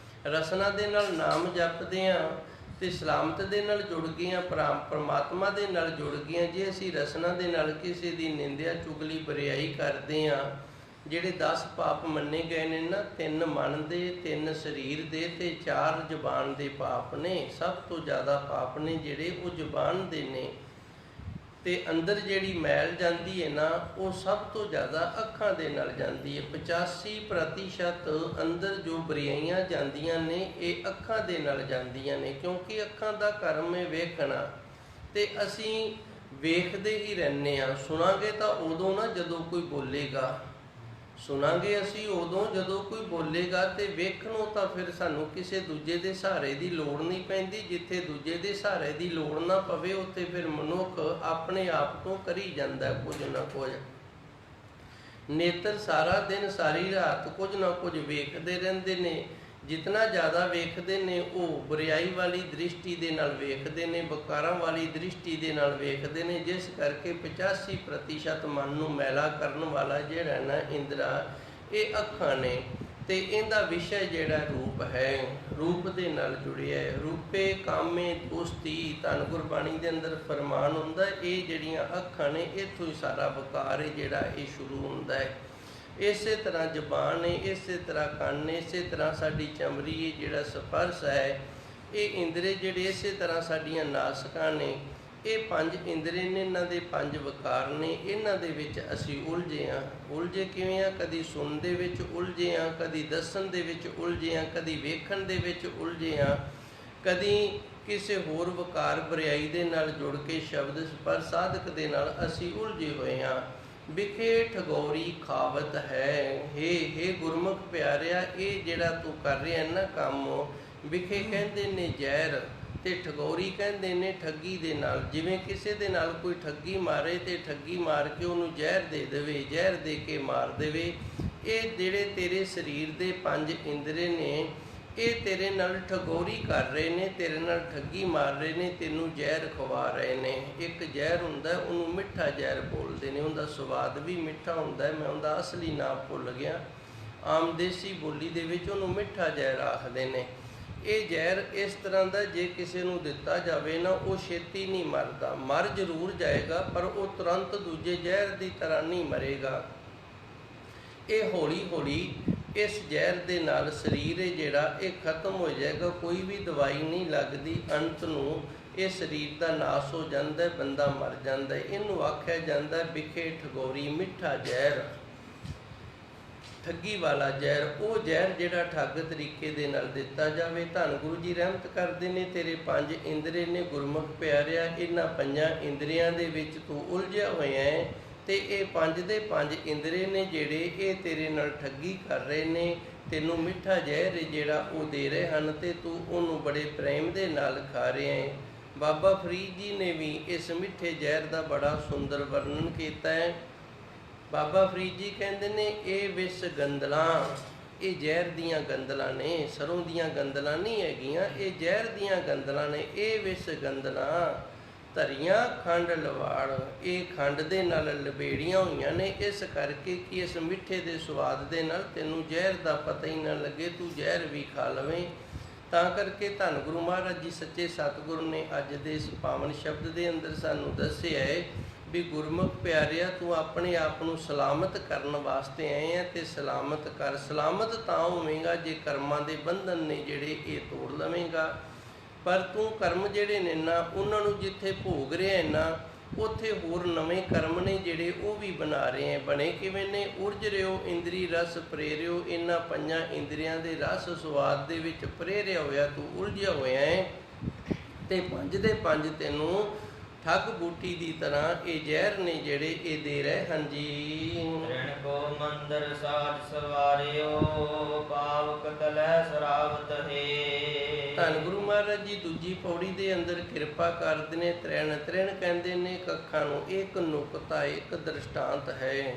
ਰਸਨਾ ਦੇ ਨਾਲ ਨਾਮ ਜਪਦੇ ਹਾਂ ਤੇ ਸਲਾਮਤ ਦੇ ਨਾਲ ਜੁੜ ਗਈਆਂ, ਪਰਮਾਤਮਾ ਦੇ ਨਾਲ ਜੁੜ ਗਈਆਂ। ਜੇ ਅਸੀਂ ਰਸਨਾ ਦੇ ਨਾਲ ਕਿਸੇ ਦੀ ਨਿੰਦਿਆ ਚੁਗਲੀ ਬਰਿਆਈ ਕਰਦੇ ਹਾਂ, ਜਿਹੜੇ 10 ਪਾਪ ਮੰਨੇ ਗਏ ਨੇ ਨਾ, 3 ਮਨ ਦੇ, 3 ਸਰੀਰ ਦੇ ਤੇ 4 ਜ਼ੁਬਾਨ ਦੇ ਪਾਪ ਨੇ। ਸਭ ਤੋਂ ਜ਼ਿਆਦਾ ਪਾਪ ਨੇ ਜਿਹੜੇ ਉਹ ਜ਼ੁਬਾਨ ਦੇ ਨੇ ਤੇ ਅੰਦਰ ਜਿਹੜੀ ਮੈਲ ਜਾਂਦੀ ਹੈ ਨਾ, ਉਹ ਸਭ ਤੋਂ ਜ਼ਿਆਦਾ ਅੱਖਾਂ ਦੇ ਨਾਲ ਜਾਂਦੀ ਹੈ। 85% ਅੰਦਰ ਜੋ ਬੁਰਾਈਆਂ ਜਾਂਦੀਆਂ ਨੇ ਇਹ ਅੱਖਾਂ ਦੇ ਨਾਲ ਜਾਂਦੀਆਂ ਨੇ, ਕਿਉਂਕਿ ਅੱਖਾਂ ਦਾ ਕਰਮ ਹੈ ਵੇਖਣਾ ਤੇ ਅਸੀਂ ਵੇਖਦੇ ਹੀ ਰਹਿੰਦੇ ਹਾਂ। ਸੁਣਾਂਗੇ ਤਾਂ ਉਦੋਂ ਨਾ ਜਦੋਂ ਕੋਈ ਬੋਲੇਗਾ, ਸੁਣਾਂਗੇ ਅਸੀਂ ਉਦੋਂ ਜਦੋਂ ਕੋਈ ਬੋਲੇਗਾ ਤੇ ਵੇਖਣੋਂ ਤਾਂ ਫਿਰ ਸਾਨੂੰ ਕਿਸੇ ਦੂਜੇ ਦੇ ਸਹਾਰੇ ਦੀ ਲੋੜ ਨਹੀਂ ਪੈਂਦੀ। ਜਿੱਥੇ ਦੂਜੇ ਦੇ ਸਹਾਰੇ ਦੀ ਲੋੜ ਨਾ ਪਵੇ ਉੱਥੇ ਫਿਰ ਮਨੁੱਖ ਆਪਣੇ ਆਪ ਤੋਂ ਕਰੀ ਜਾਂਦਾ ਕੁਝ ਨਾ ਕੁਝ। ਨੇਤਰ ਸਾਰਾ ਦਿਨ ਸਾਰੀ ਰਾਤ ਕੁਝ ਨਾ ਕੁਝ ਵੇਖਦੇ ਰਹਿੰਦੇ ਨੇ। ਜਿਤਨਾ ਜ਼ਿਆਦਾ ਵੇਖਦੇ ਨੇ ਉਹ ਬੁਰਾਈ ਵਾਲੀ ਦ੍ਰਿਸ਼ਟੀ ਦੇ ਨਾਲ ਵੇਖਦੇ ਨੇ, ਵਿਕਾਰਾਂ ਵਾਲੀ ਦ੍ਰਿਸ਼ਟੀ ਦੇ ਨਾਲ ਵੇਖਦੇ ਨੇ, ਜਿਸ ਕਰਕੇ 85% ਮਨ ਨੂੰ ਮੈਲਾ ਕਰਨ ਵਾਲਾ ਜਿਹੜਾ ਨਾ ਇੰਦਰਾ, ਇਹ ਅੱਖਾਂ ਨੇ। ਤੇ ਇਹਦਾ ਵਿਸ਼ਾ ਜਿਹੜਾ ਰੂਪ ਹੈ, ਰੂਪ ਦੇ ਨਾਲ ਜੁੜਿਆ ਹੈ। ਰੂਪੇ ਕਾਮੇ ਦੋਸਤੀ, ਧੰਨ ਗੁਰਬਾਣੀ ਦੇ ਅੰਦਰ ਫਰਮਾਨ ਹੁੰਦਾ, ਇਹ ਜਿਹੜੀਆਂ ਅੱਖਾਂ ਨੇ ਇੱਥੋਂ ਹੀ ਸਾਰਾ ਵਿਕਾਰ ਹੈ ਜਿਹੜਾ ਇਹ ਸ਼ੁਰੂ ਹੁੰਦਾ ਹੈ। ਇਸੇ ਤਰ੍ਹਾਂ ਜ਼ਬਾਨ ਹੈ, ਇਸੇ ਤਰ੍ਹਾਂ ਕੰਨ, ਇਸੇ ਤਰ੍ਹਾਂ ਸਾਡੀ ਚਮੜੀ ਹੈ, ਜਿਹੜਾ ਸਪਰਸ਼ ਹੈ, ਇਹ ਇੰਦਰੇ ਜਿਹੜੇ ਇਸੇ ਤਰ੍ਹਾਂ ਸਾਡੀਆਂ ਨਾਸਕਾਂ ਨੇ। ਇਹ 5 ਇੰਦਰੇ ਨੇ, ਇਹਨਾਂ ਦੇ 5 ਵਿਕਾਰ ਨੇ। ਇਹਨਾਂ ਦੇ ਵਿੱਚ ਅਸੀਂ ਉਲਝੇ ਹਾਂ। ਉਲਝੇ ਕਿਵੇਂ ਆ? ਕਦੀ ਸੁਣਨ ਦੇ ਵਿੱਚ ਉਲਝੇ ਹਾਂ, ਕਦੀ ਦੱਸਣ ਦੇ ਵਿੱਚ ਉਲਝੇ ਹਾਂ, ਕਦੀ ਵੇਖਣ ਦੇ ਵਿੱਚ ਉਲਝੇ ਹਾਂ, ਕਦੀ ਕਿਸੇ ਹੋਰ ਵਿਕਾਰ ਬੁਰਾਈ ਦੇ ਨਾਲ ਜੁੜ ਕੇ ਸ਼ਬਦ ਸਪਰਸ਼ ਸਾਧਕ ਦੇ ਨਾਲ ਅਸੀਂ ਉਲਝੇ ਹੋਏ ਹਾਂ। ਵਿਖੇ ਠਗੌਰੀ ਖਾਵਤ ਹੈ। ਹੇ ਗੁਰਮੁਖ ਪਿਆਰਿਆ, ਇਹ ਜਿਹੜਾ ਤੂੰ ਕਰ ਰਿਹਾ ਨਾ ਕੰਮ, ਵਿਖੇ ਕਹਿੰਦੇ ਨੇ ਜ਼ਹਿਰ ਤੇ ਠਗੌਰੀ ਕਹਿੰਦੇ ਨੇ ਠੱਗੀ ਦੇ ਨਾਲ। ਜਿਵੇਂ ਕਿਸੇ ਦੇ ਨਾਲ ਕੋਈ ਠੱਗੀ ਮਾਰੇ ਤੇ ਠੱਗੀ ਮਾਰ ਕੇ ਉਹਨੂੰ ਜ਼ਹਿਰ ਦੇ ਦੇਵੇ, ਜ਼ਹਿਰ ਦੇ ਕੇ ਮਾਰ ਦੇਵੇ। ਇਹ ਜਿਹੜੇ ਤੇਰੇ ਸਰੀਰ ਦੇ 5 ਇੰਦਰੇ ਨੇ, ਇਹ ਤੇਰੇ ਨਾਲ ਠਗੌਰੀ ਕਰ ਰਹੇ ਨੇ, ਤੇਰੇ ਨਾਲ ਠੱਗੀ ਮਾਰ ਰਹੇ ਨੇ, ਤੈਨੂੰ ਜ਼ਹਿਰ ਖਵਾ ਰਹੇ ਨੇ। ਇੱਕ ਜ਼ਹਿਰ ਹੁੰਦਾ, ਉਹਨੂੰ ਮਿੱਠਾ ਜ਼ਹਿਰ ਬੋਲਦੇ ਨੇ, ਉਹਦਾ ਸਵਾਦ ਵੀ ਮਿੱਠਾ ਹੁੰਦਾ। ਮੈਂ ਉਹਦਾ ਅਸਲੀ ਨਾਮ ਭੁੱਲ ਗਿਆ, ਆਮ ਦੇਸੀ ਬੋਲੀ ਦੇ ਵਿੱਚ ਉਹਨੂੰ ਮਿੱਠਾ ਜ਼ਹਿਰ ਆਖਦੇ ਨੇ। ਇਹ ਜ਼ਹਿਰ ਇਸ ਤਰ੍ਹਾਂ ਦਾ, ਜੇ ਕਿਸੇ ਨੂੰ ਦਿੱਤਾ ਜਾਵੇ ਨਾ, ਉਹ ਛੇਤੀ ਨਹੀਂ ਮਰਦਾ। ਮਰ ਜ਼ਰੂਰ ਜਾਏਗਾ ਪਰ ਉਹ ਤੁਰੰਤ ਦੂਜੇ ਜ਼ਹਿਰ ਦੀ ਤਰ੍ਹਾਂ ਨਹੀਂ ਮਰੇਗਾ। ਇਹ ਹੌਲੀ ਹੌਲੀ ਇਸ ਜ਼ਹਿਰ ਦੇ ਨਾਲ ਸਰੀਰ ਹੈ ਜਿਹੜਾ ਇਹ ਖਤਮ ਹੋ ਜਾਏਗਾ। ਕੋਈ ਵੀ ਦਵਾਈ ਨਹੀਂ ਲੱਗਦੀ, ਅੰਤ ਨੂੰ ਇਹ ਸਰੀਰ ਦਾ ਨਾਸ ਹੋ ਜਾਂਦਾ, ਬੰਦਾ ਮਰ ਜਾਂਦਾ। ਇਹਨੂੰ ਆਖਿਆ ਜਾਂਦਾ ਵਿਖੇ ਠਗੌਰੀ, ਮਿੱਠਾ ਜ਼ਹਿਰ, ਠੱਗੀ ਵਾਲਾ ਜ਼ਹਿਰ। ਉਹ ਜ਼ਹਿਰ ਜਿਹੜਾ ਠੱਗ ਤਰੀਕੇ ਦੇ ਨਾਲ ਦਿੱਤਾ ਜਾਵੇ। ਧੰਨ ਗੁਰੂ ਜੀ ਰਹਿਮਤ ਕਰਦੇ ਨੇ, ਤੇਰੇ 5 ਇੰਦਰੇ ਨੇ ਗੁਰਮੁਖ ਪਿਆਰਿਆ, ਇਹਨਾਂ 5 ਇੰਦਰੀਆਂ ਦੇ ਵਿੱਚ ਤੂੰ ਉਲਝਿਆ ਹੋਇਆ ਹੈ ਤੇ ਇਹ 5 ਦੇ 5 ਇੰਦਰੇ ਨੇ ਜਿਹੜੇ ਇਹ ਤੇਰੇ ਨਾਲ ਠੱਗੀ ਕਰ ਰਹੇ ਨੇ। ਤੈਨੂੰ ਮਿੱਠਾ ਜ਼ਹਿਰ ਜਿਹੜਾ ਉਹ ਦੇ ਰਹੇ ਹਨ ਤੇ ਤੂੰ ਉਹਨੂੰ ਬੜੇ ਪ੍ਰੇਮ ਦੇ ਨਾਲ ਖਾ ਰਿਹਾ ਹੈ। ਬਾਬਾ ਫਰੀਦ ਜੀ ਨੇ ਵੀ ਇਸ ਮਿੱਠੇ ਜ਼ਹਿਰ ਦਾ ਬੜਾ ਸੁੰਦਰ ਵਰਣਨ ਕੀਤਾ ਹੈ। ਬਾਬਾ ਫਰੀਦ ਜੀ ਕਹਿੰਦੇ ਨੇ, ਇਹ ਵਿਸ ਗੰਦਲਾਂ, ਇਹ ਜ਼ਹਿਰ ਦੀਆਂ ਗੰਦਲਾਂ ਨੇ, ਸਰੋਂ ਦੀਆਂ ਗੰਦਲਾਂ ਨਹੀਂ ਹੈਗੀਆਂ, ਇਹ ਜ਼ਹਿਰ ਦੀਆਂ ਗੰਦਲਾਂ ਨੇ। ਇਹ ਵਿਸ ਗੰਦਲਾਂ ਧਰੀਆਂ ਖੰਡ ਲਵਾੜ, ਇਹ ਖੰਡ ਦੇ ਨਾਲ ਲਬੇੜੀਆਂ ਹੋਈਆਂ ਨੇ, ਇਸ ਕਰਕੇ ਕਿ ਇਸ ਮਿੱਠੇ ਦੇ ਸਵਾਦ ਦੇ ਨਾਲ ਤੈਨੂੰ ਜ਼ਹਿਰ ਦਾ ਪਤਾ ਹੀ ਨਾ ਲੱਗੇ, ਤੂੰ ਜ਼ਹਿਰ ਵੀ ਖਾ ਲਵੇਂ। ਤਾਂ ਕਰਕੇ ਧੰਨ ਗੁਰੂ ਮਹਾਰਾਜ ਜੀ ਸੱਚੇ ਸਤਿਗੁਰ ਨੇ ਅੱਜ ਦੇ ਇਸ ਪਾਵਨ ਸ਼ਬਦ ਦੇ ਅੰਦਰ ਸਾਨੂੰ ਦੱਸਿਆ ਹੈ ਵੀ ਗੁਰਮੁਖ ਪਿਆਰਿਆ, ਤੂੰ ਆਪਣੇ ਆਪ ਨੂੰ ਸਲਾਮਤ ਕਰਨ ਵਾਸਤੇ ਆਏ ਆ ਤੇ ਸਲਾਮਤ ਕਰ। ਸਲਾਮਤ ਤਾਂ ਹੋਵੇਂਗਾ ਜੇ ਕਰਮਾਂ ਦੇ ਬੰਧਨ ਨੇ ਜਿਹੜੇ ਇਹ ਤੋੜ ਲਵੇਂਗਾ। ਪਰ ਤੂੰ ਕਰਮ ਜਿਹੜੇ ਨੇ ਨਾ, ਉਹਨਾਂ ਨੂੰ ਜਿੱਥੇ ਭੋਗ ਰਿਹਾ ਨਾ, ਉੱਥੇ ਹੋਰ ਨਵੇਂ ਕਰਮ ਨੇ ਜਿਹੜੇ ਉਹ ਵੀ ਬਣਾ ਰਹੇ ਹੈ। ਬਣੇ ਕਿਵੇਂ ਨੇ? ਉਰਜ ਰਿਓ ਇੰਦਰੀ ਰਸ ਪ੍ਰੇਰਿਓ, ਇਹਨਾਂ ਪੰਜਾਂ ਇੰਦਰੀਆਂ ਦੇ ਰਸ ਸਵਾਦ ਦੇ ਵਿੱਚ ਪ੍ਰੇਰਿਆ ਹੋਇਆ ਤੂੰ ਉਲਝਿਆ ਹੋਇਆ ਹੈ, ਤੇ ਪੰਜ ਦੇ ਪੰਜ ਤੈਨੂੰ ਠੱਗ ਬੂਟੀ ਦੀ ਤਰ੍ਹਾਂ ਇਹ ਜ਼ਹਿਰ ਨੇ ਜਿਹੜੇ ਇਹ ਦੇ ਰਹੇ ਹਨ ਜੀ। ਰਣ ਕੋ ਮੰਦਰ ਸਾਜ ਸਵਾਰਿਓ, ਪਾਵਕ ਤਲੈ ਸਰਾਵਤ ਹੈ। ਧੰਨ ਗੁਰੂ ਮਹਾਰਾਜ ਜੀ ਦੂਜੀ ਪੌੜੀ ਦੇ ਅੰਦਰ ਕਿਰਪਾ ਕਰਦੇ ਨੇ। ਤ੍ਰੈਣ ਤ੍ਰੈਣ ਕਹਿੰਦੇ ਨੇ ਕੱਖਾਂ ਨੂੰ। ਇੱਕ ਨੁਕਤਾ, ਇੱਕ ਦ੍ਰਿਸ਼ਟਾਂਤ ਹੈ।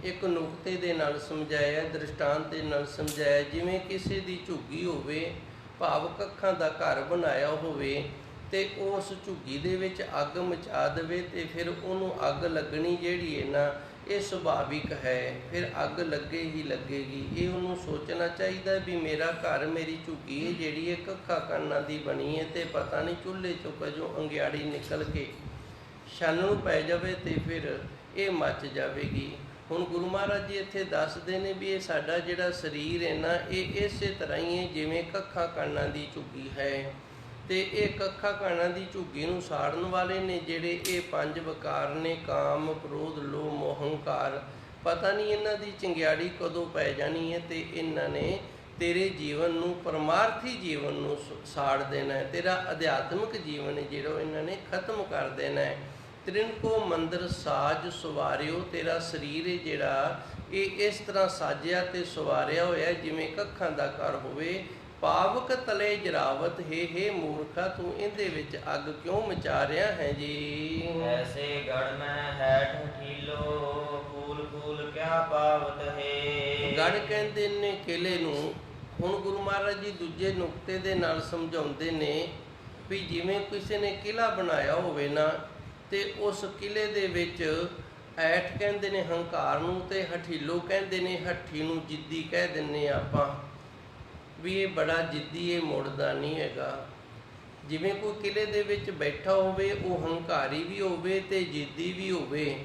ਇੱਕ ਨੁਕਤੇ ਦੇ ਨਾਲ ਸਮਝਾਇਆ, ਦ੍ਰਿਸ਼ਟਾਂਤ ਦੇ ਨਾਲ ਸਮਝਾਇਆ। ਜਿਵੇਂ ਕਿਸੇ ਦੀ ਝੁੱਗੀ ਹੋਵੇ, ਭਾਵ ਕੱਖਾਂ ਦਾ ਘਰ ਬਣਾਇਆ ਹੋਵੇ, ਤੇ ਉਸ ਝੁੱਗੀ ਦੇ ਵਿੱਚ ਅੱਗ ਮਚਾ ਦੇਵੇ ਤੇ ਫਿਰ ਉਹਨੂੰ ਅੱਗ ਲੱਗਣੀ ਜਿਹੜੀ ਹੈ ਨਾ, ਇਹ ਸੁਭਾਵਿਕ ਹੈ। ਫਿਰ ਅੱਗ ਲੱਗੇ ਹੀ ਲੱਗੇਗੀ। ਇਹ ਉਹਨੂੰ ਸੋਚਣਾ ਚਾਹੀਦਾ ਵੀ ਮੇਰਾ ਘਰ, ਮੇਰੀ ਝੁੱਗੀ ਹੈ ਜਿਹੜੀ ਇਹ ਕੱਖਾਂ ਕੰਨਾਂ ਦੀ ਬਣੀ ਹੈ, ਤੇ ਪਤਾ ਨਹੀਂ ਚੁੱਲ੍ਹੇ 'ਚੋਂ ਕਦੋਂ ਅੰਗਿਆੜੀ ਨਿਕਲ ਕੇ ਛਾਨਣ ਪੈ ਜਾਵੇ ਤੇ ਫਿਰ ਇਹ ਮੱਚ ਜਾਵੇਗੀ। ਹੁਣ ਗੁਰੂ ਮਹਾਰਾਜ ਜੀ ਇੱਥੇ ਦੱਸਦੇ ਨੇ ਵੀ ਇਹ ਸਾਡਾ ਜਿਹੜਾ ਸਰੀਰ ਹੈ ਨਾ, ਇਹ ਇਸੇ ਤਰ੍ਹਾਂ ਹੀ ਹੈ ਜਿਵੇਂ ਕੱਖਾਂ ਕੰਨਾਂ ਦੀ ਝੁੱਗੀ ਹੈ। ਤੇ ਇਹ ਕੱਖਾਂ ਕੰਨਾਂ ਦੀ ਝੁੱਗੀ ਨੂੰ ਸਾੜਨ ਵਾਲੇ ਨੇ ਜਿਹੜੇ ਇਹ ਪੰਜ ਵਿਕਾਰ ਨੇ, ਕਾਮ, ਕ੍ਰੋਧ, ਲੋਭ, ਮੋਹ, ਹੰਕਾਰ। ਪਤਾ ਨਹੀਂ ਇਹਨਾਂ ਦੀ ਚੰਗਿਆੜੀ ਕਦੋਂ ਪੈ ਜਾਣੀ ਹੈ, ਤੇ ਇਹਨਾਂ ਨੇ ਤੇਰੇ ਜੀਵਨ ਨੂੰ, ਪਰਮਾਰਥੀ ਜੀਵਨ ਨੂੰ ਸਾੜ ਦੇਣਾ ਹੈ। ਤੇਰਾ ਅਧਿਆਤਮਿਕ ਜੀਵਨ ਹੈ ਜਿਹੜਾ ਇਹਨਾਂ ਨੇ ਖਤਮ ਕਰ ਦੇਣਾ ਹੈ। ਤ੍ਰਿਣ ਕੋ ਮੰਦਰ ਸਾਜ ਸਵਾਰਿਓ, ਤੇਰਾ ਸਰੀਰ ਹੈ ਜਿਹੜਾ ਇਹ ਇਸ ਤਰ੍ਹਾਂ ਸਾਜਿਆ ਤੇ ਸਵਾਰਿਆ ਹੋਇਆ ਜਿਵੇਂ ਕੱਖਾਂ ਦਾ ਘਰ ਹੋਵੇ। ਪਾਵਕ ਤਲੇ ਜਰਾਵਤ ਹੈ ਮੂਰਖਾ, ਤੂੰ ਇਹਦੇ ਵਿੱਚ ਅੱਗ ਕਿਉਂ ਮਚਾ ਰਿਹਾ ਹੈ ਜੀ। ਐਸੇ ਗੜ ਮੈਂ ਹੈਠ ਠੀਲੋ, ਫੂਲ ਫੂਲ ਕਿਆ ਪਾਵਤ ਹੈ। ਗੜ ਕਹਿੰਦੇ ਨੇ ਕਿਲੇ ਨੂੰ। ਹੁਣ ਗੁਰੂ ਮਹਾਰਾਜ ਜੀ ਦੂਜੇ ਨੁਕਤੇ ਦੇ ਨਾਲ ਸਮਝਾਉਂਦੇ ਨੇ ਵੀ ਜਿਵੇਂ ਕਿਸੇ ਨੇ ਕਿਲਾ ਬਣਾਇਆ ਹੋਵੇ ਨਾ, ਤੇ ਉਸ ਕਿਲੇ ਦੇ ਵਿੱਚ ਐਠ ਕਹਿੰਦੇ ਨੇ ਹੰਕਾਰ ਨੂੰ, ਤੇ ਹਠੀਲੋ ਕਹਿੰਦੇ ਨੇ ਹੱਠੀ ਨੂੰ। ਜਿੱਦੀ ਕਹਿ ਦਿੰਦੇ ਆਪਾਂ ਵੀ ਇਹ ਬੜਾ ਜਿੱਦੀ, ਇਹ ਮੁੜਦਾ ਨਹੀਂ ਹੈਗਾ। ਜਿਵੇਂ ਕੋਈ ਕਿਲੇ ਦੇ ਵਿੱਚ ਬੈਠਾ ਹੋਵੇ, ਉਹ ਹੰਕਾਰੀ ਵੀ ਹੋਵੇ ਤੇ ਜਿੱਦੀ ਵੀ ਹੋਵੇ।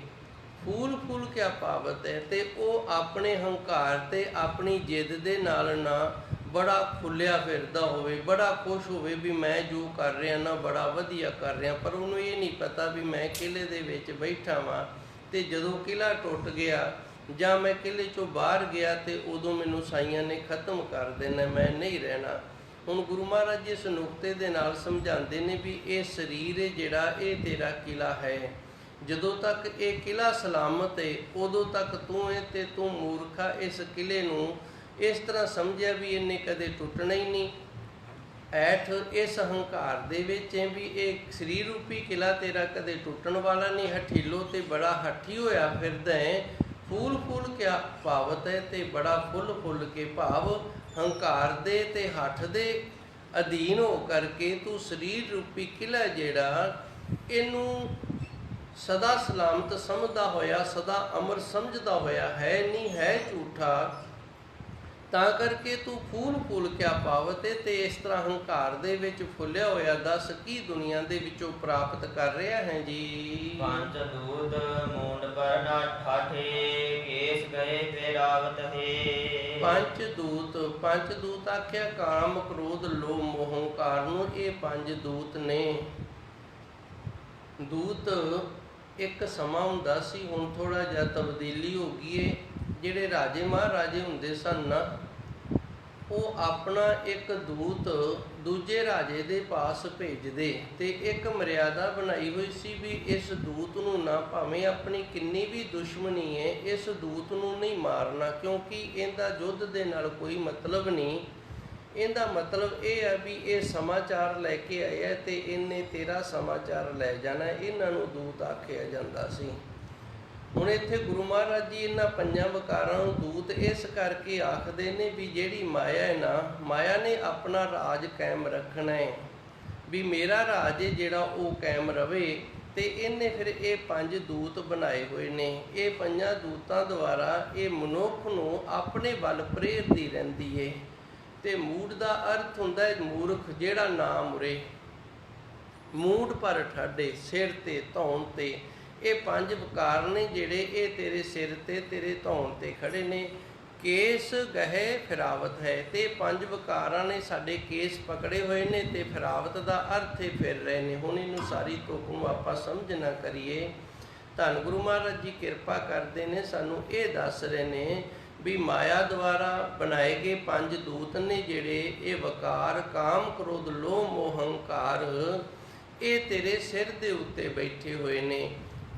ਫੂਲ ਫੂਲ ਕਿਆ ਪਾਵਤ ਹੈ, ਤੇ ਉਹ ਆਪਣੇ ਹੰਕਾਰ ਤੇ ਆਪਣੀ ਜਿੱਦ ਦੇ ਨਾਲ ਨਾ ਬੜਾ ਫੁੱਲਿਆ ਫਿਰਦਾ ਹੋਵੇ, ਬੜਾ ਖੁਸ਼ ਹੋਵੇ ਵੀ ਮੈਂ ਜੋ ਕਰ ਰਿਹਾ ਨਾ ਬੜਾ ਵਧੀਆ ਕਰ ਰਿਹਾ, ਪਰ ਉਹਨੂੰ ਇਹ ਨਹੀਂ ਪਤਾ ਵੀ ਮੈਂ ਕਿਲੇ ਦੇ ਵਿੱਚ ਬੈਠਾ ਵਾਂ, ਤੇ ਜਦੋਂ ਕਿਲਾ ਟੁੱਟ ਗਿਆ ਜਾਂ ਮੈਂ ਕਿਲੇ 'ਚੋਂ ਬਾਹਰ ਗਿਆ ਤੇ ਉਦੋਂ ਮੈਨੂੰ ਸਾਈਆਂ ਨੇ ਖਤਮ ਕਰ ਦੇਣਾ, ਮੈਂ ਨਹੀਂ ਰਹਿਣਾ। ਹੁਣ ਗੁਰੂ ਮਹਾਰਾਜ ਜੀ ਇਸ ਨੁਕਤੇ ਦੇ ਨਾਲ ਸਮਝਾਉਂਦੇ ਨੇ ਵੀ ਇਹ ਸਰੀਰ ਹੈ ਜਿਹੜਾ, ਇਹ ਤੇਰਾ ਕਿਲਾ ਹੈ। ਜਦੋਂ ਤੱਕ ਇਹ ਕਿਲਾ ਸਲਾਮਤ ਹੈ ਉਦੋਂ ਤੱਕ ਤੂੰ ਹੈ, ਤੇ ਤੂੰ ਮੂਰਖਾ ਇਸ ਕਿਲੇ ਨੂੰ ਇਸ ਤਰ੍ਹਾਂ ਸਮਝਿਆ ਵੀ ਇਹਨੇ ਕਦੇ ਟੁੱਟਣਾ ਹੀ ਨਹੀਂ। ਐਠ ਇਸ ਹੰਕਾਰ ਦੇ ਵਿੱਚ ਹੈ ਵੀ ਇਹ ਸਰੀਰ ਰੂਪੀ ਕਿਲਾ ਤੇਰਾ ਕਦੇ ਟੁੱਟਣ ਵਾਲਾ ਨਹੀਂ। ਹਠੀਲੋ, ਤੇ ਬੜਾ ਹੱਠੀ ਹੋਇਆ ਫਿਰਦਾ ਹੈ। ਫੂਲ ਫੂਲ ਕਿਆ ਪਾਵਤ ਹੈ, ਤੇ ਬੜਾ ਫੁੱਲ ਫੁੱਲ ਕੇ, ਭਾਵ ਹੰਕਾਰ ਦੇ ਤੇ ਹੱਠ ਦੇ ਅਧੀਨ ਹੋ ਕਰਕੇ ਤੂੰ ਸਰੀਰ ਰੂਪੀ ਕਿਲਾ ਜਿਹੜਾ ਇਹਨੂੰ ਸਦਾ ਸਲਾਮਤ ਸਮਝਦਾ ਹੋਇਆ, ਸਦਾ ਅਮਰ ਸਮਝਦਾ ਹੋਇਆ ਹੈ, ਨਹੀਂ ਹੈ ਝੂਠਾ। ਤਾਂ ਕਰਕੇ ਤੂੰ ਫੂਲ ਫੂਲ ਕਿਆ ਪਾਵਤ ਹੈ, ਤੇ ਇਸ ਤਰ੍ਹਾਂ ਹੰਕਾਰ ਦੇ ਵਿੱਚ ਫੁੱਲਿਆ ਹੋਇਆ ਦੱਸ ਕੀ ਦੁਨੀਆ ਦੇ ਵਿੱਚੋਂ ਪ੍ਰਾਪਤ ਕਰ ਰਿਹਾ ਹੈ ਜੀ। ਪੰਜ ਦੂਤ ਮੂੰਡ ਪਰ ਨਾ ਠਾਠੇ, ਕੇਸ ਗਏ ਫੇਰਾਵਤ ਹੈ। ਪੰਜ ਦੂਤ ਆਖਿਆ ਕਾਮ, ਕ੍ਰੋਧ, ਲੋਭ, ਮੋਹ, ਹੰਕਾਰ ਨੂੰ। ਇਹ ਪੰਜ ਦੂਤ ਨੇ। ਦੂਤ ਇੱਕ ਸਮਾਂ ਹੁੰਦਾ ਸੀ, ਹੁਣ ਥੋੜਾ ਜਿਹਾ ਤਬਦੀਲੀ ਹੋ ਗਈ ਏ। ਜਿਹੜੇ ਰਾਜੇ ਮਹਾਰਾਜੇ ਹੁੰਦੇ ਸਨ ਨਾ, ਉਹ ਆਪਣਾ ਇੱਕ ਦੂਤ ਦੂਜੇ ਰਾਜੇ ਦੇ ਪਾਸ ਭੇਜਦੇ, ਤੇ ਇੱਕ ਮਰਿਆਦਾ ਬਣਾਈ ਹੋਈ ਸੀ ਵੀ ਇਸ ਦੂਤ ਨੂੰ ਨਾ, ਭਾਵੇਂ ਆਪਣੀ ਕਿੰਨੀ ਵੀ ਦੁਸ਼ਮਣੀ ਹੈ, ਇਸ ਦੂਤ ਨੂੰ ਨਹੀਂ ਮਾਰਨਾ, ਕਿਉਂਕਿ ਇਹਦਾ ਯੁੱਧ ਦੇ ਨਾਲ ਕੋਈ ਮਤਲਬ ਨਹੀਂ। ਇਹਦਾ ਮਤਲਬ ਇਹ ਹੈ ਵੀ ਇਹ ਸਮਾਚਾਰ ਲੈ ਕੇ ਆਇਆ ਤੇ ਇਹਨੇ ਤੇਰਾ ਸਮਾਚਾਰ ਲੈ ਜਾਣਾ। ਇਹਨਾਂ ਨੂੰ ਦੂਤ ਆਖਿਆ ਜਾਂਦਾ ਸੀ। ਹੁਣ ਇੱਥੇ ਗੁਰੂ ਮਹਾਰਾਜ ਜੀ ਇਹਨਾਂ ਪੰਜਾਂ ਵਿਕਾਰਾਂ ਨੂੰ ਦੂਤ ਇਸ ਕਰਕੇ ਆਖਦੇ ਨੇ ਵੀ ਜਿਹੜੀ ਮਾਇਆ ਹੈ ਨਾ, ਮਾਇਆ ਨੇ ਆਪਣਾ ਰਾਜ ਕਾਇਮ ਰੱਖਣਾ ਹੈ, ਵੀ ਮੇਰਾ ਰਾਜ ਹੈ ਜਿਹੜਾ ਉਹ ਕਾਇਮ ਰਵੇ। ਤੇ ਇਹਨੇ ਫਿਰ ਇਹ ਪੰਜ ਦੂਤ ਬਣਾਏ ਹੋਏ ਨੇ। ਇਹ ਪੰਜਾਂ ਦੂਤਾਂ ਦੁਆਰਾ ਇਹ ਮਨੁੱਖ ਨੂੰ ਆਪਣੇ ਵੱਲ ਪ੍ਰੇਰਦੀ ਰਹਿੰਦੀ ਹੈ। ਤੇ ਮੂਡ ਦਾ ਅਰਥ ਹੁੰਦਾ ਹੈ ਮੂਰਖ, ਜਿਹੜਾ ਨਾ ਮੁਰੇ, ਮੂਡ ਪਰ ਠਾਡੇ, ਸਿਰ ਤੇ ਧੌਣ ਤੇ। ਇਹ ਪੰਜ ਵਿਕਾਰ ਨੇ ਜਿਹੜੇ ਇਹ ਤੇਰੇ ਸਿਰ ਤੇ, ਤੇਰੇ ਧੌਣ ਤੇ ਖੜੇ ਨੇ। ਕੇਸ ਗਹਿ ਫਿਰਾਵਤ ਹੈ। ਤੇ ਪੰਜ ਵਿਕਾਰਾਂ ਨੇ ਸਾਡੇ ਕੇਸ ਪਕੜੇ ਹੋਏ ਨੇ ਤੇ ਫਿਰਾਵਤ ਦਾ ਅਰਥ ਹੀ ਫਿਰ ਰਹੇ ਨੇ। ਹੁਣ ਇਹਨੂੰ ਸਾਰੀ ਤੁਕ ਨੂੰ ਆਪਾਂ ਸਮਝ ਨਾ ਕਰੀਏ। ਧੰਨ ਗੁਰੂ ਮਹਾਰਾਜ ਜੀ ਕਿਰਪਾ ਕਰਦੇ ਨੇ, ਸਾਨੂੰ ਇਹ ਦੱਸ ਰਹੇ ਨੇ ਵੀ ਮਾਇਆ ਦੁਆਰਾ ਬਣਾਏ ਗਏ ਪੰਜ ਦੂਤ ਨੇ ਜਿਹੜੇ, ਇਹ ਵਕਾਰ ਕਾਮ ਕ੍ਰੋਧ ਲੋਭ ਮੋਹ ਹੰਕਾਰ, ਇਹ ਤੇਰੇ ਸਿਰ ਦੇ ਉੱਤੇ ਬੈਠੇ ਹੋਏ ਨੇ।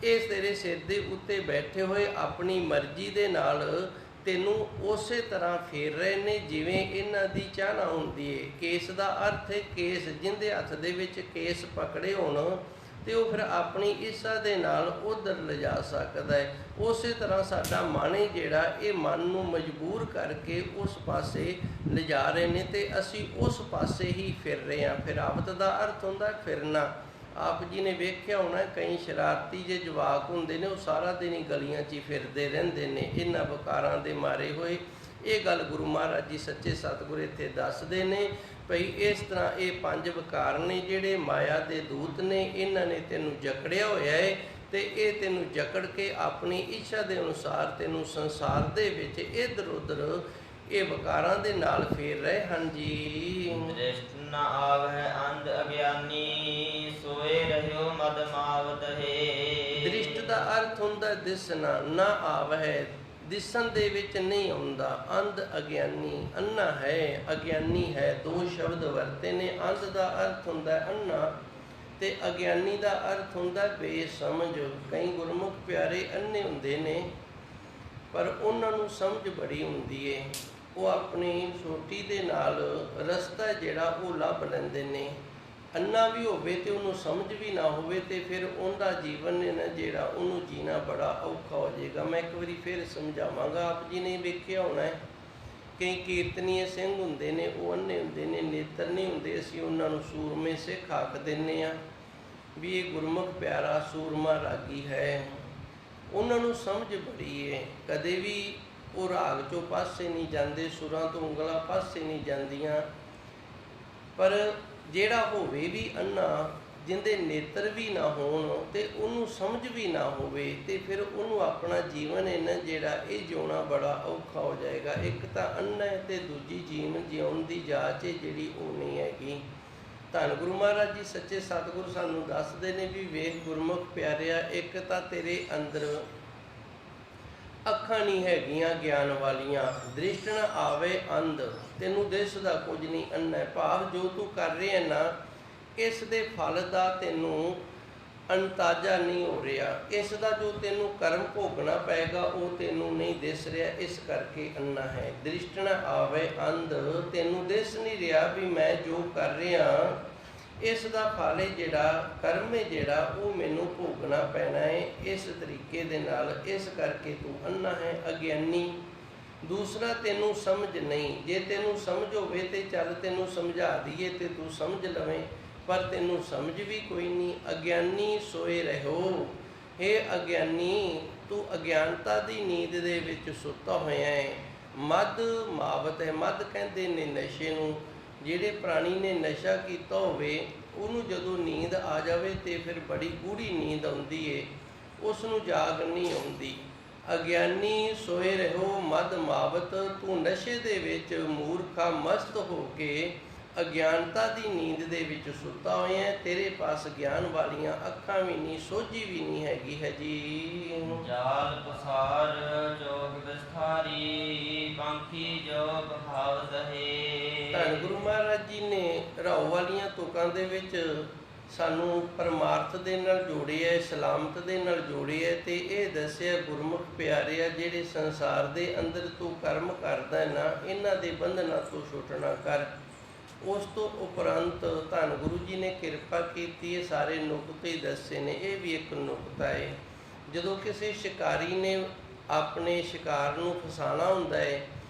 ਇਹ ਤੇਰੇ ਸਿਰ ਦੇ ਉੱਤੇ ਬੈਠੇ ਹੋਏ ਆਪਣੀ ਮਰਜ਼ੀ ਦੇ ਨਾਲ ਤੈਨੂੰ ਉਸੇ ਤਰ੍ਹਾਂ ਫੇਰ ਰਹੇ ਨੇ ਜਿਵੇਂ ਇਹਨਾਂ ਦੀ ਚਾਹਨਾ ਹੁੰਦੀ ਏ। ਕੇਸ ਦਾ ਅਰਥ ਹੈ ਕੇਸ, ਜਿਹਦੇ ਹੱਥ ਦੇ ਵਿੱਚ ਕੇਸ ਪਕੜੇ ਹੋਣ ਤੇ ਉਹ ਫਿਰ ਆਪਣੀ ਇੱਛਾ ਦੇ ਨਾਲ ਉਧਰ ਲਿਜਾ ਸਕਦਾ ਹੈ। ਉਸੇ ਤਰ੍ਹਾਂ ਸਾਡਾ ਮਨ ਹੀ ਜਿਹੜਾ, ਇਹ ਮਨ ਨੂੰ ਮਜਬੂਰ ਕਰਕੇ ਉਸ ਪਾਸੇ ਲਿਜਾ ਰਹੇ ਨੇ ਤੇ ਅਸੀਂ ਉਸ ਪਾਸੇ ਹੀ ਫਿਰ ਰਹੇ ਹਾਂ। ਫਿਰਾਵਤ ਦਾ ਅਰਥ ਹੁੰਦਾ ਫਿਰਨਾ। ਆਪ ਜੀ ਨੇ ਵੇਖਿਆ ਹੋਣਾ, ਕਈ ਸ਼ਰਾਰਤੀ ਜੇ ਜਵਾਕ ਹੁੰਦੇ ਨੇ, ਉਹ ਸਾਰਾ ਦਿਨ ਹੀ ਗਲੀਆਂ 'ਚ ਹੀ ਫਿਰਦੇ ਰਹਿੰਦੇ ਨੇ ਇਹਨਾਂ ਵਿਕਾਰਾਂ ਦੇ ਮਾਰੇ ਹੋਏ। ਇਹ ਗੱਲ ਗੁਰੂ ਮਹਾਰਾਜ ਜੀ ਸੱਚੇ ਸਤਿਗੁਰ ਇੱਥੇ ਦੱਸਦੇ ਨੇ ਭਈ ਇਸ ਤਰ੍ਹਾਂ ਇਹ ਪੰਜ ਵਿਕਾਰ ਨੇ ਜਿਹੜੇ ਮਾਇਆ ਦੇ ਦੂਤ ਨੇ, ਇਹਨਾਂ ਨੇ ਤੈਨੂੰ ਜਕੜਿਆ ਹੋਇਆ ਹੈ ਤੇ ਇਹ ਤੈਨੂੰ ਜਕੜ ਕੇ ਆਪਣੀ ਇੱਛਾ ਦੇ ਅਨੁਸਾਰ ਤੈਨੂੰ ਸੰਸਾਰ ਦੇ ਵਿੱਚ ਇੱਧਰ ਉੱਧਰ ਇਹ ਵਿਕਾਰਾਂ ਦੇ ਨਾਲ ਫੇਰ ਰਹੇ ਹਨ ਜੀ। ਦ੍ਰਿਸ਼ਟ ਨ ਆਵਹਿ ਅੰਧ ਅਗਿਆਨੀ, ਸੋਏ ਰਹਿਓ ਮਦ ਮਾਵਤ ਹੈ। ਦ੍ਰਿਸ਼ਟ ਦਾ ਅਰਥ ਹੁੰਦਾ ਦਿਸਣਾ, ਨਾ ਆਵਹਿ ਦਿਸਣ ਦੇ ਵਿੱਚ ਨਹੀਂ ਆਉਂਦਾ। ਅੰਧ ਅਗਿਆਨੀ, ਅੰਨਾ ਹੈ ਅਗਿਆਨੀ ਹੈ, ਦੋ ਸ਼ਬਦ ਵਰਤੇ ਨੇ। ਅੰਧ ਦਾ ਅਰਥ ਹੁੰਦਾ ਅੰਨਾ ਤੇ ਅਗਿਆਨੀ ਦਾ ਅਰਥ ਹੁੰਦਾ ਬੇਸਮਝ। ਕਈ ਗੁਰਮੁਖ ਪਿਆਰੇ ਅੰਨੇ ਹੁੰਦੇ ਨੇ ਪਰ ਉਹਨਾਂ ਨੂੰ ਸਮਝ ਬੜੀ ਹੁੰਦੀ ਏ। ਉਹ ਆਪਣੀ ਸੋਟੀ ਦੇ ਨਾਲ ਰਸਤਾ ਜਿਹੜਾ ਉਹ ਲੱਭ ਲੈਂਦੇ ਨੇ। ਅੰਨਾ ਵੀ ਹੋਵੇ ਤੇ ਉਹਨੂੰ ਸਮਝ ਵੀ ਨਾ ਹੋਵੇ ਤੇ ਫਿਰ ਉਹਦਾ ਜੀਵਨ ਨੇ ਨਾ ਜਿਹੜਾ, ਉਹਨੂੰ ਜੀਣਾ ਬੜਾ ਔਖਾ ਹੋ ਜਾਏਗਾ। ਮੈਂ ਇੱਕ ਵਾਰੀ ਫਿਰ ਸਮਝਾਵਾਂਗਾ। ਆਪ ਜੀ ਨੇ ਵੇਖਿਆ ਹੋਣਾ ਹੈ, ਕਈ ਕੀਰਤਨੀਏ ਸਿੰਘ ਹੁੰਦੇ ਨੇ, ਉਹ ਅੰਨੇ ਹੁੰਦੇ ਨੇ, ਨੇਤਰ ਨਹੀਂ ਹੁੰਦੇ। ਅਸੀਂ ਉਹਨਾਂ ਨੂੰ ਸੂਰਮੇ ਸਿੱਖ ਆਖ ਦਿੰਦੇ ਹਾਂ ਵੀ ਇਹ ਗੁਰਮੁਖ ਪਿਆਰਾ ਸੂਰਮਾ ਰਾਗੀ ਹੈ। ਉਹਨਾਂ ਨੂੰ ਸਮਝ ਬੜੀ ਹੈ, ਕਦੇ ਵੀ ਉਹ ਰਾਗ ਚੋਂ ਪਾਸੇ ਨਹੀਂ ਜਾਂਦੇ, ਸੁਰਾਂ ਤੋਂ ਉਂਗਲਾਂ ਪਾਸੇ ਨਹੀਂ ਜਾਂਦੀਆਂ। ਪਰ ਜਿਹੜਾ ਹੋਵੇ ਵੀ ਅੰਨਾ, ਜਿਹਦੇ ਨੇਤਰ ਵੀ ਨਾ ਹੋਣ ਤੇ ਉਹਨੂੰ ਸਮਝ ਵੀ ਨਾ ਹੋਵੇ ਤੇ ਫਿਰ ਉਹਨੂੰ ਆਪਣਾ ਜੀਵਨ ਹੈ ਨਾ ਜਿਹੜਾ, ਇਹ ਜਿਉਣਾ ਬੜਾ ਔਖਾ ਹੋ ਜਾਏਗਾ। ਇੱਕ ਤਾਂ ਅੰਨਾ ਹੈ ਤੇ ਦੂਜੀ ਜੀਵਨ ਜਿਉਣ ਦੀ ਜਾਚ ਹੈ ਜਿਹੜੀ ਉਹ ਨਹੀਂ ਹੈਗੀ। ਧੰਨ ਗੁਰੂ ਮਹਾਰਾਜ ਜੀ ਸੱਚੇ ਸਤਿਗੁਰ ਸਾਨੂੰ ਦੱਸਦੇ ਨੇ ਵੀ ਵੇਖ ਗੁਰਮੁਖ ਪਿਆਰਿਆ, ਇੱਕ ਤਾਂ ਤੇਰੇ ਅੰਦਰ ਅੱਖਾਂ ਨਹੀਂ ਹੈਗੀਆਂ ਗਿਆਨ ਵਾਲੀਆਂ। ਦ੍ਰਿਸ਼ਟ ਨ ਆਵੇ ਅੰਧ, ਤੈਨੂੰ ਦਿਸਦਾ ਕੁਝ ਨਹੀਂ, ਅੰਨਾ। ਭਾਵ ਜੋ ਤੂੰ ਕਰ ਰਿਹਾ ਨਾ, ਇਸ ਦੇ ਫਲ ਦਾ ਤੈਨੂੰ ਅੰਤਾਜ਼ਾ ਨਹੀਂ ਹੋ ਰਿਹਾ। ਇਸ ਦਾ ਜੋ ਤੈਨੂੰ ਕਰਮ ਭੋਗਣਾ ਪਏਗਾ ਉਹ ਤੈਨੂੰ ਨਹੀਂ ਦਿਸ ਰਿਹਾ, ਇਸ ਕਰਕੇ ਅੰਨਾ ਹੈ। ਦ੍ਰਿਸ਼ਟ ਨ ਆਵੇ ਅੰਧ, ਤੈਨੂੰ ਦਿਸ ਨਹੀਂ ਰਿਹਾ ਵੀ ਮੈਂ ਜੋ ਕਰ ਰਿਹਾ ਇਸ ਦਾ ਫਲ ਹੈ ਜਿਹੜਾ, ਕਰਮ ਹੈ ਜਿਹੜਾ, ਉਹ ਮੈਨੂੰ ਭੋਗਣਾ ਪੈਣਾ ਹੈ ਇਸ ਤਰੀਕੇ ਦੇ ਨਾਲ। ਇਸ ਕਰਕੇ ਤੂੰ ਅੰਨਾ ਹੈ, ਅਗਿਆਨੀ। ਦੂਸਰਾ, ਤੈਨੂੰ ਸਮਝ ਨਹੀਂ। ਜੇ ਤੈਨੂੰ ਸਮਝ ਹੋਵੇ ਤੇ ਚੱਲ ਤੈਨੂੰ ਸਮਝਾ ਦਈਏ ਤੇ ਤੂੰ ਸਮਝ ਲਵੇਂ, ਪਰ ਤੈਨੂੰ ਸਮਝ ਵੀ ਕੋਈ ਨਹੀਂ। ਅਗਿਆਨੀ ਸੋਏ ਰਹੋ। ਹੇ ਅਗਿਆਨੀ, ਤੂੰ ਅਗਿਆਨਤਾ ਦੀ ਨੀਂਦ ਦੇ ਵਿੱਚ ਸੁੱਤਾ ਹੋਇਆ ਹੈ। ਮਦ ਮਾਵਤ ਹੈ। ਮਦ ਕਹਿੰਦੇ ਨੇ ਨਸ਼ੇ ਨੂੰ। ਜਿਹੜੇ ਪ੍ਰਾਣੀ ਨੇ ਨਸ਼ਾ ਕੀਤਾ ਹੋਵੇ ਉਹਨੂੰ ਜਦੋਂ ਨੀਂਦ ਆ ਜਾਵੇ ਤੇ ਫਿਰ ਬੜੀ ਗੂੜੀ ਨੀਂਦ ਆਉਂਦੀ ਏ, ਉਸ ਨੂੰ ਜਾਗ ਨਹੀਂ ਆਉਂਦੀ। ਅਗਿਆਨੀ ਸੋਏ ਰਹੋ ਮਦ ਮਾਵਤ, ਤੂੰ ਨਸ਼ੇ ਦੇ ਵਿੱਚ ਮੂਰਖਾ ਮਸਤ ਹੋ ਕੇ ਅਗਿਆਨਤਾ ਦੀ ਨੀਂਦ ਦੇ ਵਿੱਚ ਸੁੱਤਾ ਹੋਇਆ। ਤੇਰੇ ਪਾਸ ਗਿਆਨ ਵਾਲੀਆਂ ਅੱਖਾਂ ਵੀ ਨਹੀਂ, ਸੋਝੀ ਵੀ ਨਹੀਂ ਹੈਗੀ ਹੈ ਜੀ। ਜਾਲ ਪਸਾਰ ਜੋਗ ਵਿਸਥਾਰੀ, ਪੰਖੀ ਜੋ ਬਹਾਵਤ ਹੈ। ਧੰਨ ਗੁਰੂ ਮਹਾਰਾਜ ਜੀ ਨੇ ਰਾਉ ਵਾਲੀਆਂ ਤੁਕਾਂ ਦੇ ਵਿੱਚ ਸਾਨੂੰ ਪਰਮਾਰਥ ਦੇ ਨਾਲ ਜੋੜਿਆ, ਸਲਾਮਤ ਦੇ ਨਾਲ ਜੋੜਿਆ ਤੇ ਇਹ ਦੱਸਿਆ ਗੁਰਮੁਖ ਪਿਆਰਿਆ, ਜਿਹੜੇ ਸੰਸਾਰ ਦੇ ਅੰਦਰ ਤੂੰ ਕਰਮ ਕਰਦਾ ਨਾ, ਇਹਨਾਂ ਦੇ ਬੰਧਨਾਂ ਤੋਂ ਛੁੱਟਣਾ ਕਰ। ਉਸ ਤੋਂ ਉਪਰੰਤ ਧੰਨ ਗੁਰੂ ਜੀ ਨੇ ਕਿਰਪਾ ਕੀਤੀ ਹੈ, ਸਾਰੇ ਨੁਕਤੇ ਦੱਸੇ ਨੇ। ਇਹ ਵੀ ਇੱਕ ਨੁਕਤਾ ਹੈ। ਜਦੋਂ ਕਿਸੇ ਸ਼ਿਕਾਰੀ ਨੇ ਆਪਣੇ ਸ਼ਿਕਾਰ ਨੂੰ ਫਸਾਉਣਾ ਹੁੰਦਾ ਹੈ,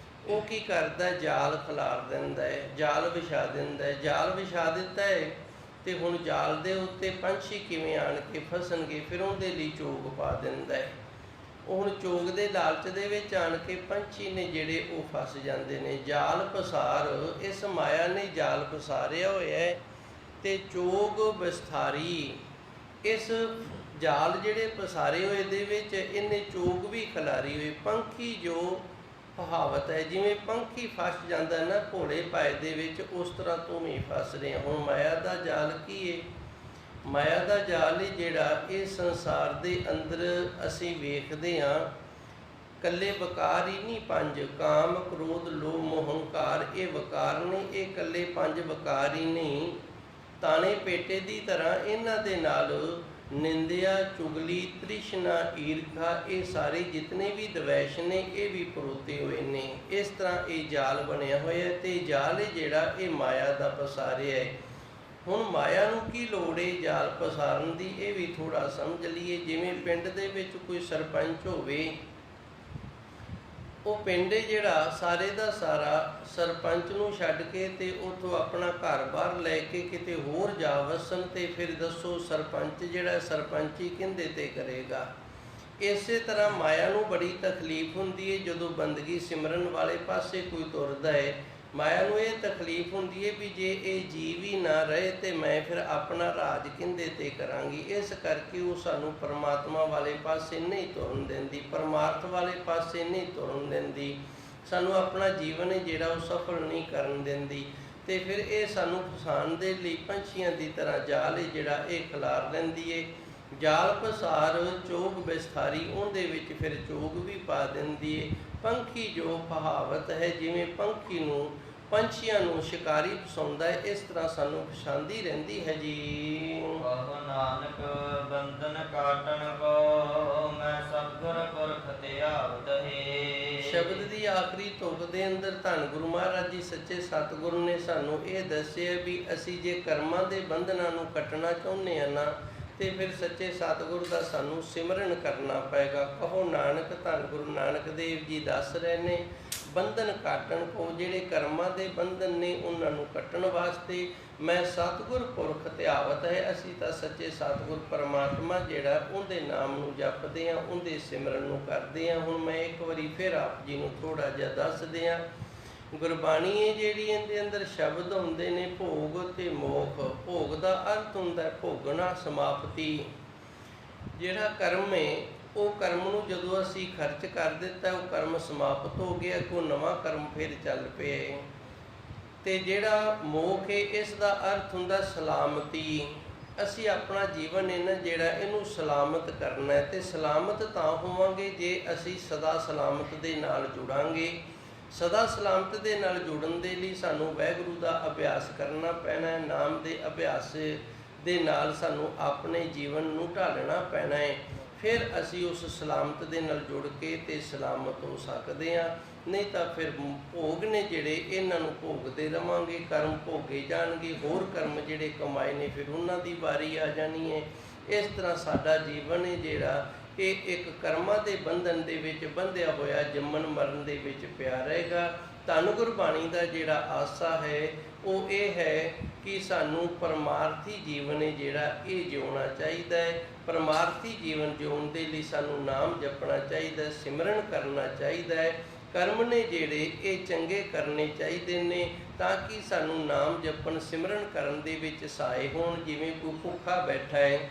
ਉਹ ਕੀ ਕਰਦਾ, ਜਾਲ ਖਿਲਾਰ ਦਿੰਦਾ ਹੈ, ਜਾਲ ਵਿਛਾ ਦਿੰਦਾ ਹੈ। ਜਾਲ ਵਿਛਾ ਦਿੱਤਾ ਹੈ ਤੇ ਹੁਣ ਜਾਲ ਦੇ ਉੱਤੇ ਪੰਛੀ ਕਿਵੇਂ ਆਣ ਕੇ ਫਸਣਗੇ, ਫਿਰ ਉਹਦੇ ਲਈ ਚੋਗ ਪਾ ਦਿੰਦਾ ਹੈ। ਉਹ ਹੁਣ ਚੋਗ ਦੇ ਲਾਲਚ ਦੇ ਵਿੱਚ ਆਣ ਕੇ ਪੰਛੀ ਨੇ ਜਿਹੜੇ ਉਹ ਫਸ ਜਾਂਦੇ ਨੇ। ਜਾਲ ਪਸਾਰ, ਇਸ ਮਾਇਆ ਨੇ ਜਾਲ ਪਸਾਰਿਆ ਹੋਇਆ ਹੈ ਤੇ ਚੋਗ ਵਿਸਥਾਰੀ, ਇਸ ਜਾਲ ਜਿਹੜੇ ਪਸਾਰੇ ਹੋਏ ਦੇ ਵਿੱਚ ਇਹਨੇ ਚੋਗ ਵੀ ਖਿਲਾਰੀ ਹੋਈ। ਪੰਖੀ ਜੋ ਕਹਾਵਤ ਹੈ, ਜਿਵੇਂ ਪੰਖੀ ਫਸ ਜਾਂਦਾ ਨਾ ਘੋੜੇ ਪਾਏ ਦੇ ਵਿੱਚ, ਉਸ ਤਰ੍ਹਾਂ ਤੂੰ ਵੀ ਫਸ ਰਿਹਾ। ਹੁਣ ਮਾਇਆ ਦਾ ਜਾਲ ਕੀ ਹੈ? ਮਾਇਆ ਦਾ ਜਾਲ ਹੈ ਜਿਹੜਾ ਇਹ ਸੰਸਾਰ ਦੇ ਅੰਦਰ ਅਸੀਂ ਵੇਖਦੇ ਹਾਂ। ਇਕੱਲੇ ਵਕਾਰ ਹੀ ਨਹੀਂ ਪੰਜ, ਕਾਮ ਕ੍ਰੋਧ ਲੋਭ ਮੋਹ ਹੰਕਾਰ, ਇਹ ਵਕਾਰ ਨੇ, ਇਹ ਇਕੱਲੇ ਪੰਜ ਵਕਾਰ ਹੀ ਨਹੀਂ। ਤਾਣੇ ਪੇਟੇ ਦੀ ਤਰ੍ਹਾਂ ਇਹਨਾਂ ਦੇ ਨਾਲ ਨਿੰਦਿਆ, ਚੁਗਲੀ, ਤ੍ਰਿਸ਼ਨਾ, ਈਰਖਾ, ਇਹ ਸਾਰੇ ਜਿਤਨੇ ਵੀ ਦਵੈਸ਼ ਨੇ ਇਹ ਵੀ ਪਰੋਤੇ ਹੋਏ ਨੇ। ਇਸ ਤਰ੍ਹਾਂ ਇਹ ਜਾਲ ਬਣਿਆ ਹੋਇਆ ਹੈ ਤੇ ਜਾਲ ਹੈ ਜਿਹੜਾ ਇਹ ਮਾਇਆ ਦਾ ਪਸਾਰਿਆ ਹੈ। ਹੁਣ ਮਾਇਆ ਨੂੰ ਕੀ ਲੋੜ ਹੈ ਜਾਲ ਪਸਾਰਨ ਦੀ, ਇਹ ਵੀ ਥੋੜ੍ਹਾ ਸਮਝ ਲਈਏ। ਜਿਵੇਂ ਪਿੰਡ ਦੇ ਵਿੱਚ ਕੋਈ ਸਰਪੰਚ ਹੋਵੇ, ਉਹ ਪਿੰਡ ਜਿਹੜਾ ਸਾਰੇ ਦਾ ਸਾਰਾ ਸਰਪੰਚ ਨੂੰ ਛੱਡ ਕੇ ਤੇ ਉੱਥੋਂ ਆਪਣਾ ਘਰ-ਬਾਰ ਲੈ ਕੇ ਕਿਤੇ ਹੋਰ ਜਾ ਵਸਣ, ਤੇ ਫਿਰ ਦੱਸੋ ਸਰਪੰਚ ਜਿਹੜਾ ਸਰਪੰਚੀ ਕਿਹਦੇ ਤੇ ਕਰੇਗਾ? ਇਸੇ ਤਰ੍ਹਾਂ ਮਾਇਆ ਨੂੰ ਬੜੀ ਤਕਲੀਫ ਹੁੰਦੀ ਹੈ ਜਦੋਂ ਬੰਦਗੀ ਸਿਮਰਨ ਵਾਲੇ ਪਾਸੇ ਕੋਈ ਤੁਰਦਾ ਹੈ। ਮਾਇਆ ਨੂੰ ਇਹ ਤਕਲੀਫ ਹੁੰਦੀ ਹੈ ਵੀ ਜੇ ਇਹ ਜੀਵ ਹੀ ਨਾ ਰਹੇ ਤੇ ਮੈਂ ਫਿਰ ਆਪਣਾ ਰਾਜ ਕਿਹਦੇ ਤੇ ਕਰਾਂਗੀ। ਇਸ ਕਰਕੇ ਉਹ ਸਾਨੂੰ ਪਰਮਾਤਮਾ ਵਾਲੇ ਪਾਸੇ ਨਹੀਂ ਤੁਰਨ ਦਿੰਦੀ, ਪਰਮਾਰਥ ਵਾਲੇ ਪਾਸੇ ਨਹੀਂ ਤੁਰਨ ਦਿੰਦੀ, ਸਾਨੂੰ ਆਪਣਾ ਜੀਵਨ ਜਿਹੜਾ ਉਹ ਸਫਲ ਨਹੀਂ ਕਰਨ ਦਿੰਦੀ। ਤੇ ਫਿਰ ਇਹ ਸਾਨੂੰ ਫਸਾਉਣ ਦੇ ਲਈ ਪੰਛੀਆਂ ਦੀ ਤਰ੍ਹਾਂ ਜਾਲ ਹੈ ਜਿਹੜਾ ਇਹ ਖਿਲਾਰ ਲੈਂਦੀ ਹੈ। ਜਾਲ ਪਸਾਰ ਚੋਗ ਵਿਸਥਾਰੀ, ਉਹਦੇ ਵਿੱਚ ਫਿਰ ਚੋਗ ਵੀ ਪਾ ਦਿੰਦੀ ਹੈ। ਪੰਖੀ ਜੋ ਕਹਾਵਤ ਹੈ, ਜਿਵੇਂ ਪੰਖੀ ਨੂੰ ਪੰਛੀਆਂ ਨੂੰ ਸ਼ਿਕਾਰੀ ਫਸਾਉਂਦਾ ਹੈ, ਇਸ ਤਰ੍ਹਾਂ ਸਾਨੂੰ ਫਸਾਉਂਦੀ ਰਹਿੰਦੀ ਹੈ ਜੀ। ਕਹੋ ਨਾਨਕ ਬੰਧਨ ਕਾਟਣ ਕੋ, ਮੈਂ ਸਤਿਗੁਰ ਪੁਰਖ ਤੇ ਆਵਤ ਹੈ। ਸ਼ਬਦ ਦੀ ਆਖਰੀ ਤੁਕ ਦੇ ਅੰਦਰ ਧੰਨ ਗੁਰੂ ਮਹਾਰਾਜ ਜੀ ਸੱਚੇ ਸਤਿਗੁਰ ਨੇ ਸਾਨੂੰ ਇਹ ਦੱਸਿਆ ਵੀ ਅਸੀਂ ਜੇ ਕਰਮਾਂ ਦੇ ਬੰਧਨਾਂ ਨੂੰ ਕੱਟਣਾ ਚਾਹੁੰਦੇ ਹਾਂ ਨਾ, ਤੇ ਫਿਰ ਸੱਚੇ ਸਤਿਗੁਰ ਦਾ ਸਾਨੂੰ ਸਿਮਰਨ ਕਰਨਾ ਪਏਗਾ। ਕਹੋ ਨਾਨਕ, ਧੰਨ ਗੁਰੂ ਨਾਨਕ ਦੇਵ ਜੀ ਦੱਸ ਰਹੇ ਨੇ, ਬੰਧਨ ਕਾਟਣ ਕੋ, ਜਿਹੜੇ ਕਰਮਾਂ ਦੇ ਬੰਧਨ ਨੇ ਉਹਨਾਂ ਨੂੰ ਕੱਟਣ ਵਾਸਤੇ ਮੈਂ ਸਤਿਗੁਰ ਪੁਰਖ ਧਿਆਵਤ ਹੈ। ਅਸੀਂ ਤਾਂ ਸੱਚੇ ਸਤਿਗੁਰ ਪਰਮਾਤਮਾ ਜਿਹੜਾ ਉਹਦੇ ਨਾਮ ਨੂੰ ਜਪਦੇ ਹਾਂ, ਉਹਦੇ ਸਿਮਰਨ ਨੂੰ ਕਰਦੇ ਹਾਂ। ਹੁਣ ਮੈਂ ਇੱਕ ਵਾਰੀ ਫਿਰ ਆਪ ਜੀ ਨੂੰ ਥੋੜ੍ਹਾ ਜਿਹਾ ਦੱਸ ਦਿਆਂ। ਗੁਰਬਾਣੀ ਹੈ ਜਿਹੜੀ, ਇਹਦੇ ਅੰਦਰ ਸ਼ਬਦ ਹੁੰਦੇ ਨੇ ਭੋਗ ਤੇ ਮੋਖ। ਭੋਗ ਦਾ ਅਰਥ ਹੁੰਦਾ ਭੋਗਣਾ, ਸਮਾਪਤੀ। ਜਿਹੜਾ ਕਰਮ ਹੈ ਉਹ ਕਰਮ ਨੂੰ ਜਦੋਂ ਅਸੀਂ ਖਰਚ ਕਰ ਦਿੱਤਾ, ਉਹ ਕਰਮ ਸਮਾਪਤ ਹੋ ਗਿਆ, ਕੋਈ ਨਵਾਂ ਕਰਮ ਫਿਰ ਚੱਲ ਪਿਆ। ਤੇ ਜਿਹੜਾ ਮੋਖ ਹੈ ਇਸ ਦਾ ਅਰਥ ਹੁੰਦਾ ਸਲਾਮਤੀ। ਅਸੀਂ ਆਪਣਾ ਜੀਵਨ ਹੈ ਨਾ ਜਿਹੜਾ ਇਹਨੂੰ ਸਲਾਮਤ ਕਰਨਾ ਹੈ, ਤੇ ਸਲਾਮਤ ਤਾਂ ਹੋਵਾਂਗੇ ਜੇ ਅਸੀਂ ਸਦਾ ਸਲਾਮਤ ਦੇ ਨਾਲ ਜੁੜਾਂਗੇ। ਸਦਾ ਸਲਾਮਤ ਦੇ ਨਾਲ ਜੁੜਨ ਦੇ ਲਈ ਸਾਨੂੰ ਵਾਹਿਗੁਰੂ ਦਾ ਅਭਿਆਸ ਕਰਨਾ ਪੈਣਾ ਹੈ। ਨਾਮ ਦੇ ਅਭਿਆਸ ਦੇ ਨਾਲ ਸਾਨੂੰ ਆਪਣੇ ਜੀਵਨ ਨੂੰ ਢਾਲਣਾ ਪੈਣਾ ਹੈ। ਫਿਰ ਅਸੀਂ ਉਸ ਸਲਾਮਤ ਦੇ ਨਾਲ ਜੁੜ ਕੇ ਤੇ ਸਲਾਮਤ ਹੋ ਸਕਦੇ ਹਾਂ। ਨਹੀਂ ਤਾਂ ਫਿਰ ਭੋਗ ਨੇ ਜਿਹੜੇ ਇਹਨਾਂ ਨੂੰ ਭੋਗਦੇ ਰਵਾਂਗੇ, ਕਰਮ ਭੋਗੇ ਜਾਣਗੇ। ਹੋਰ ਕਰਮ ਜਿਹੜੇ ਕਮਾਏ ਨੇ ਫਿਰ ਉਹਨਾਂ ਦੀ ਵਾਰੀ ਆ ਜਾਣੀ ਹੈ। ਇਸ ਤਰ੍ਹਾਂ ਸਾਡਾ ਜੀਵਨ ਹੈ ਜਿਹੜਾ ਇਹ ਇੱਕ ਕਰਮਾਂ ਦੇ ਬੰਧਨ ਦੇ ਵਿੱਚ ਬੰਧਿਆ ਹੋਇਆ ਜੰਮਣ ਮਰਨ ਦੇ ਵਿੱਚ ਪਿਆ ਰਹੇਗਾ। ਧੰਨ ਗੁਰਬਾਣੀ ਦਾ ਜਿਹੜਾ ਆਸਾ ਹੈ ਉਹ ਇਹ ਹੈ ਕਿ ਸਾਨੂੰ ਪਰਮਾਰਥੀ ਜੀਵਨ ਹੈ ਜਿਹੜਾ ਇਹ ਜਿਉਣਾ ਚਾਹੀਦਾ ਹੈ। ਪਰਮਾਰਥੀ ਜੀਵਨ ਜਿਉਣ ਦੇ ਲਈ ਸਾਨੂੰ ਨਾਮ ਜਪਣਾ ਚਾਹੀਦਾ, ਸਿਮਰਨ ਕਰਨਾ ਚਾਹੀਦਾ ਹੈ। ਕਰਮ ਨੇ ਜਿਹੜੇ ਇਹ ਚੰਗੇ ਕਰਨੇ ਚਾਹੀਦੇ ਨੇ ਤਾਂ ਕਿ ਸਾਨੂੰ ਨਾਮ ਜਪਣ ਸਿਮਰਨ ਕਰਨ ਦੇ ਵਿੱਚ ਸਹਾਈ ਹੋਣ। ਜਿਵੇਂ ਕੋਈ ਭੁੱਖਾ ਬੈਠਾ ਹੈ,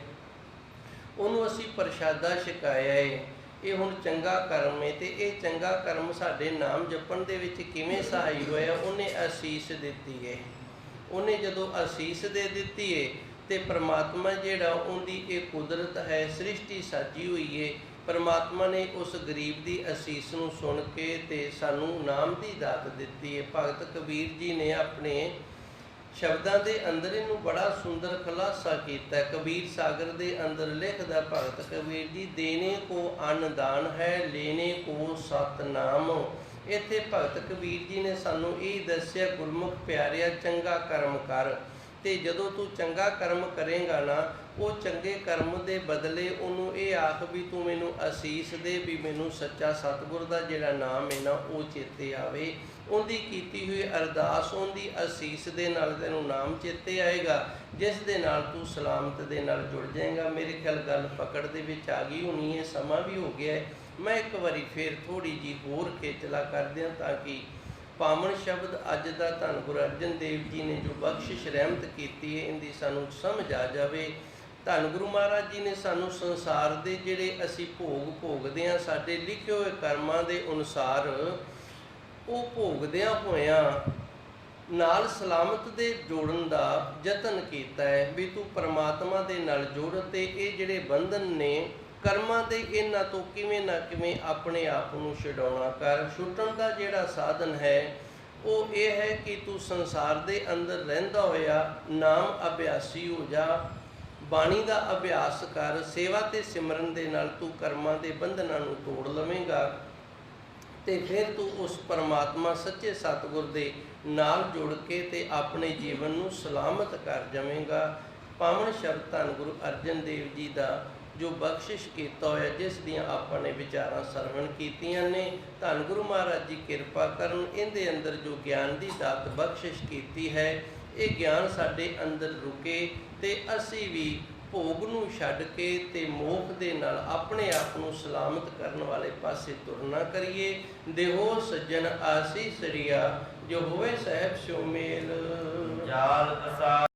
ਉਹਨੂੰ ਅਸੀਂ ਪ੍ਰਸ਼ਾਦਾ ਛਕਾਇਆ ਹੈ, ਇਹ ਹੁਣ ਚੰਗਾ ਕਰਮ ਹੈ। ਤੇ ਇਹ ਚੰਗਾ ਕਰਮ ਸਾਡੇ ਨਾਮ ਜਪਣ ਦੇ ਵਿੱਚ ਕਿਵੇਂ ਸਹਾਈ ਹੋਇਆ? ਉਹਨੇ ਅਸੀਸ ਦਿੱਤੀ ਹੈ। ਉਹਨੇ ਜਦੋਂ ਅਸੀਸ ਦੇ ਦਿੱਤੀ ਹੈ ਤੇ ਪਰਮਾਤਮਾ ਜਿਹੜਾ ਉਹਦੀ ਇਹ ਕੁਦਰਤ ਹੈ, ਸ੍ਰਿਸ਼ਟੀ ਸਾਜੀ ਹੋਈ ਹੈ, ਪਰਮਾਤਮਾ ਨੇ ਉਸ ਗਰੀਬ ਦੀ ਅਸੀਸ ਨੂੰ ਸੁਣ ਕੇ ਤੇ ਸਾਨੂੰ ਨਾਮ ਦੀ ਦਾਤ ਦਿੱਤੀ ਹੈ। ਭਗਤ ਕਬੀਰ ਜੀ ਨੇ ਆਪਣੇ ਸ਼ਬਦਾਂ ਦੇ ਅੰਦਰ ਇਹਨੂੰ ਬੜਾ ਸੁੰਦਰ ਖੁਲਾਸਾ ਕੀਤਾ। ਕਬੀਰ ਸਾਗਰ ਦੇ ਅੰਦਰ ਲਿਖਦਾ ਭਗਤ ਕਬੀਰ ਜੀ, ਦੇਣੇ ਕੋ ਅੰਨ ਦਾਨ ਹੈ, ਲੈਣੇ ਕੋ ਸਤਨਾਮ। ਇੱਥੇ ਭਗਤ ਕਬੀਰ ਜੀ ਨੇ ਸਾਨੂੰ ਇਹ ਦੱਸਿਆ, ਗੁਰਮੁਖ ਪਿਆਰਿਆ ਚੰਗਾ ਕਰਮ ਕਰ। ਤੇ ਜਦੋਂ ਤੂੰ ਚੰਗਾ ਕਰਮ ਕਰੇਗਾ ਨਾ, ਉਹ ਚੰਗੇ ਕਰਮ ਦੇ ਬਦਲੇ ਉਹਨੂੰ ਇਹ ਆਖ ਵੀ ਤੂੰ ਮੈਨੂੰ ਅਸੀਸ ਦੇ, ਵੀ ਮੈਨੂੰ ਸੱਚਾ ਸਤਿਗੁਰ ਦਾ ਜਿਹੜਾ ਨਾਮ ਹੈ ਨਾ ਉਹ ਚੇਤੇ ਆਵੇ। ਉਹਦੀ ਕੀਤੀ ਹੋਈ ਅਰਦਾਸ, ਉਹਦੀ ਅਸੀਸ ਦੇ ਨਾਲ ਤੈਨੂੰ ਨਾਮ ਚੇਤੇ ਆਏਗਾ, ਜਿਸ ਦੇ ਨਾਲ ਤੂੰ ਸਲਾਮਤ ਦੇ ਨਾਲ ਜੁੜ ਜਾਏਗਾ। ਮੇਰੇ ਖਿਆਲ ਗੱਲ ਪਕੜ ਦੇ ਵਿੱਚ ਆ ਗਈ ਹੋਣੀ ਹੈ, ਸਮਾਂ ਵੀ ਹੋ ਗਿਆ ਹੈ। ਮੈਂ ਇੱਕ ਵਾਰੀ ਫਿਰ ਥੋੜ੍ਹੀ ਜਿਹੀ ਹੋਰ ਖੇਚਲਾ ਕਰਦਿਆਂ ਤਾਂ ਕਿ ਪਾਵਨ ਸ਼ਬਦ ਅੱਜ ਦਾ ਧੰਨ ਗੁਰੂ ਅਰਜਨ ਦੇਵ ਜੀ ਨੇ ਜੋ ਬਖਸ਼ਿਸ਼ ਰਹਿਮਤ ਕੀਤੀ ਹੈ ਇਹਦੀ ਸਾਨੂੰ ਸਮਝ ਆ ਜਾਵੇ। ਧੰਨ ਗੁਰੂ ਮਹਾਰਾਜ ਜੀ ਨੇ ਸਾਨੂੰ ਸੰਸਾਰ ਦੇ ਜਿਹੜੇ ਅਸੀਂ ਭੋਗ ਭੋਗਦੇ ਹਾਂ, ਸਾਡੇ ਲਿਖੇ ਹੋਏ ਕਰਮਾਂ ਦੇ ਅਨੁਸਾਰ ਉਹ ਭੋਗਦਿਆਂ ਹੋਇਆਂ ਨਾਲ ਸਲਾਮਤ ਦੇ ਜੋੜਨ ਦਾ ਯਤਨ ਕੀਤਾ ਹੈ ਵੀ ਤੂੰ ਪਰਮਾਤਮਾ ਦੇ ਨਾਲ ਜੁੜ, ਤੇ ਇਹ ਜਿਹੜੇ ਬੰਧਨ ਨੇ ਕਰਮਾਂ ਦੇ, ਇਹਨਾਂ ਤੋਂ ਕਿਵੇਂ ਨਾ ਕਿਵੇਂ ਆਪਣੇ ਆਪ ਨੂੰ ਛਡਾਉਣਾ ਕਰ। ਛੁੱਟਣ ਦਾ ਜਿਹੜਾ ਸਾਧਨ ਹੈ ਉਹ ਇਹ ਹੈ ਕਿ ਤੂੰ ਸੰਸਾਰ ਦੇ ਅੰਦਰ ਰਹਿੰਦਾ ਹੋਇਆ ਨਾਮ ਅਭਿਆਸੀ ਹੋ ਜਾ, ਬਾਣੀ ਦਾ ਅਭਿਆਸ ਕਰ, ਸੇਵਾ ਤੇ ਸਿਮਰਨ ਦੇ ਨਾਲ ਤੂੰ ਕਰਮਾਂ ਦੇ ਬੰਧਨਾਂ ਨੂੰ ਤੋੜ ਲਵੇਂਗਾ ਤੇ ਫਿਰ ਤੂੰ ਉਸ ਪਰਮਾਤਮਾ ਸੱਚੇ ਸਤਿਗੁਰ ਦੇ ਨਾਲ ਜੁੜ ਕੇ ਤੇ ਆਪਣੇ ਜੀਵਨ ਨੂੰ ਸਲਾਮਤ ਕਰ ਜਾਵੇਂਗਾ। ਪਾਵਨ ਸ਼ਬਦ ਧੰਨ ਗੁਰੂ ਅਰਜਨ ਦੇਵ ਜੀ ਦਾ ਜੋ ਬਖਸ਼ਿਸ਼ ਕੀਤਾ ਹੋਇਆ, ਜਿਸ ਦੀਆਂ ਆਪਾਂ ਨੇ ਵਿਚਾਰਾਂ ਸਰਵਣ ਕੀਤੀਆਂ ਨੇ, ਧੰਨ ਗੁਰੂ ਮਹਾਰਾਜ ਜੀ ਕਿਰਪਾ ਕਰਨ, ਇਹਦੇ ਅੰਦਰ ਜੋ ਗਿਆਨ ਦੀ ਦਾਤ ਬਖਸ਼ਿਸ਼ ਕੀਤੀ ਹੈ, ਇਹ ਗਿਆਨ ਸਾਡੇ ਅੰਦਰ ਰੁਕੇ ਤੇ ਅਸੀਂ ਵੀ ਭੋਗ ਨੂੰ ਛੱਡ ਕੇ ਤੇ ਮੋਖ ਦੇ ਨਾਲ ਆਪਣੇ ਆਪ ਨੂੰ ਸਲਾਮਤ ਕਰਨ ਵਾਲੇ ਪਾਸੇ ਤੁਰਨਾ ਕਰੀਏ। ਦੇਹੋ ਸੱਜਣ ਆਸੀਸ ਰਿਆ, ਜੋ ਹੋਵੇ ਸਹਿਬ ਸਿਉ ਮੇਲ। ਜਾਲ ਪ੍ਰਸਾਦ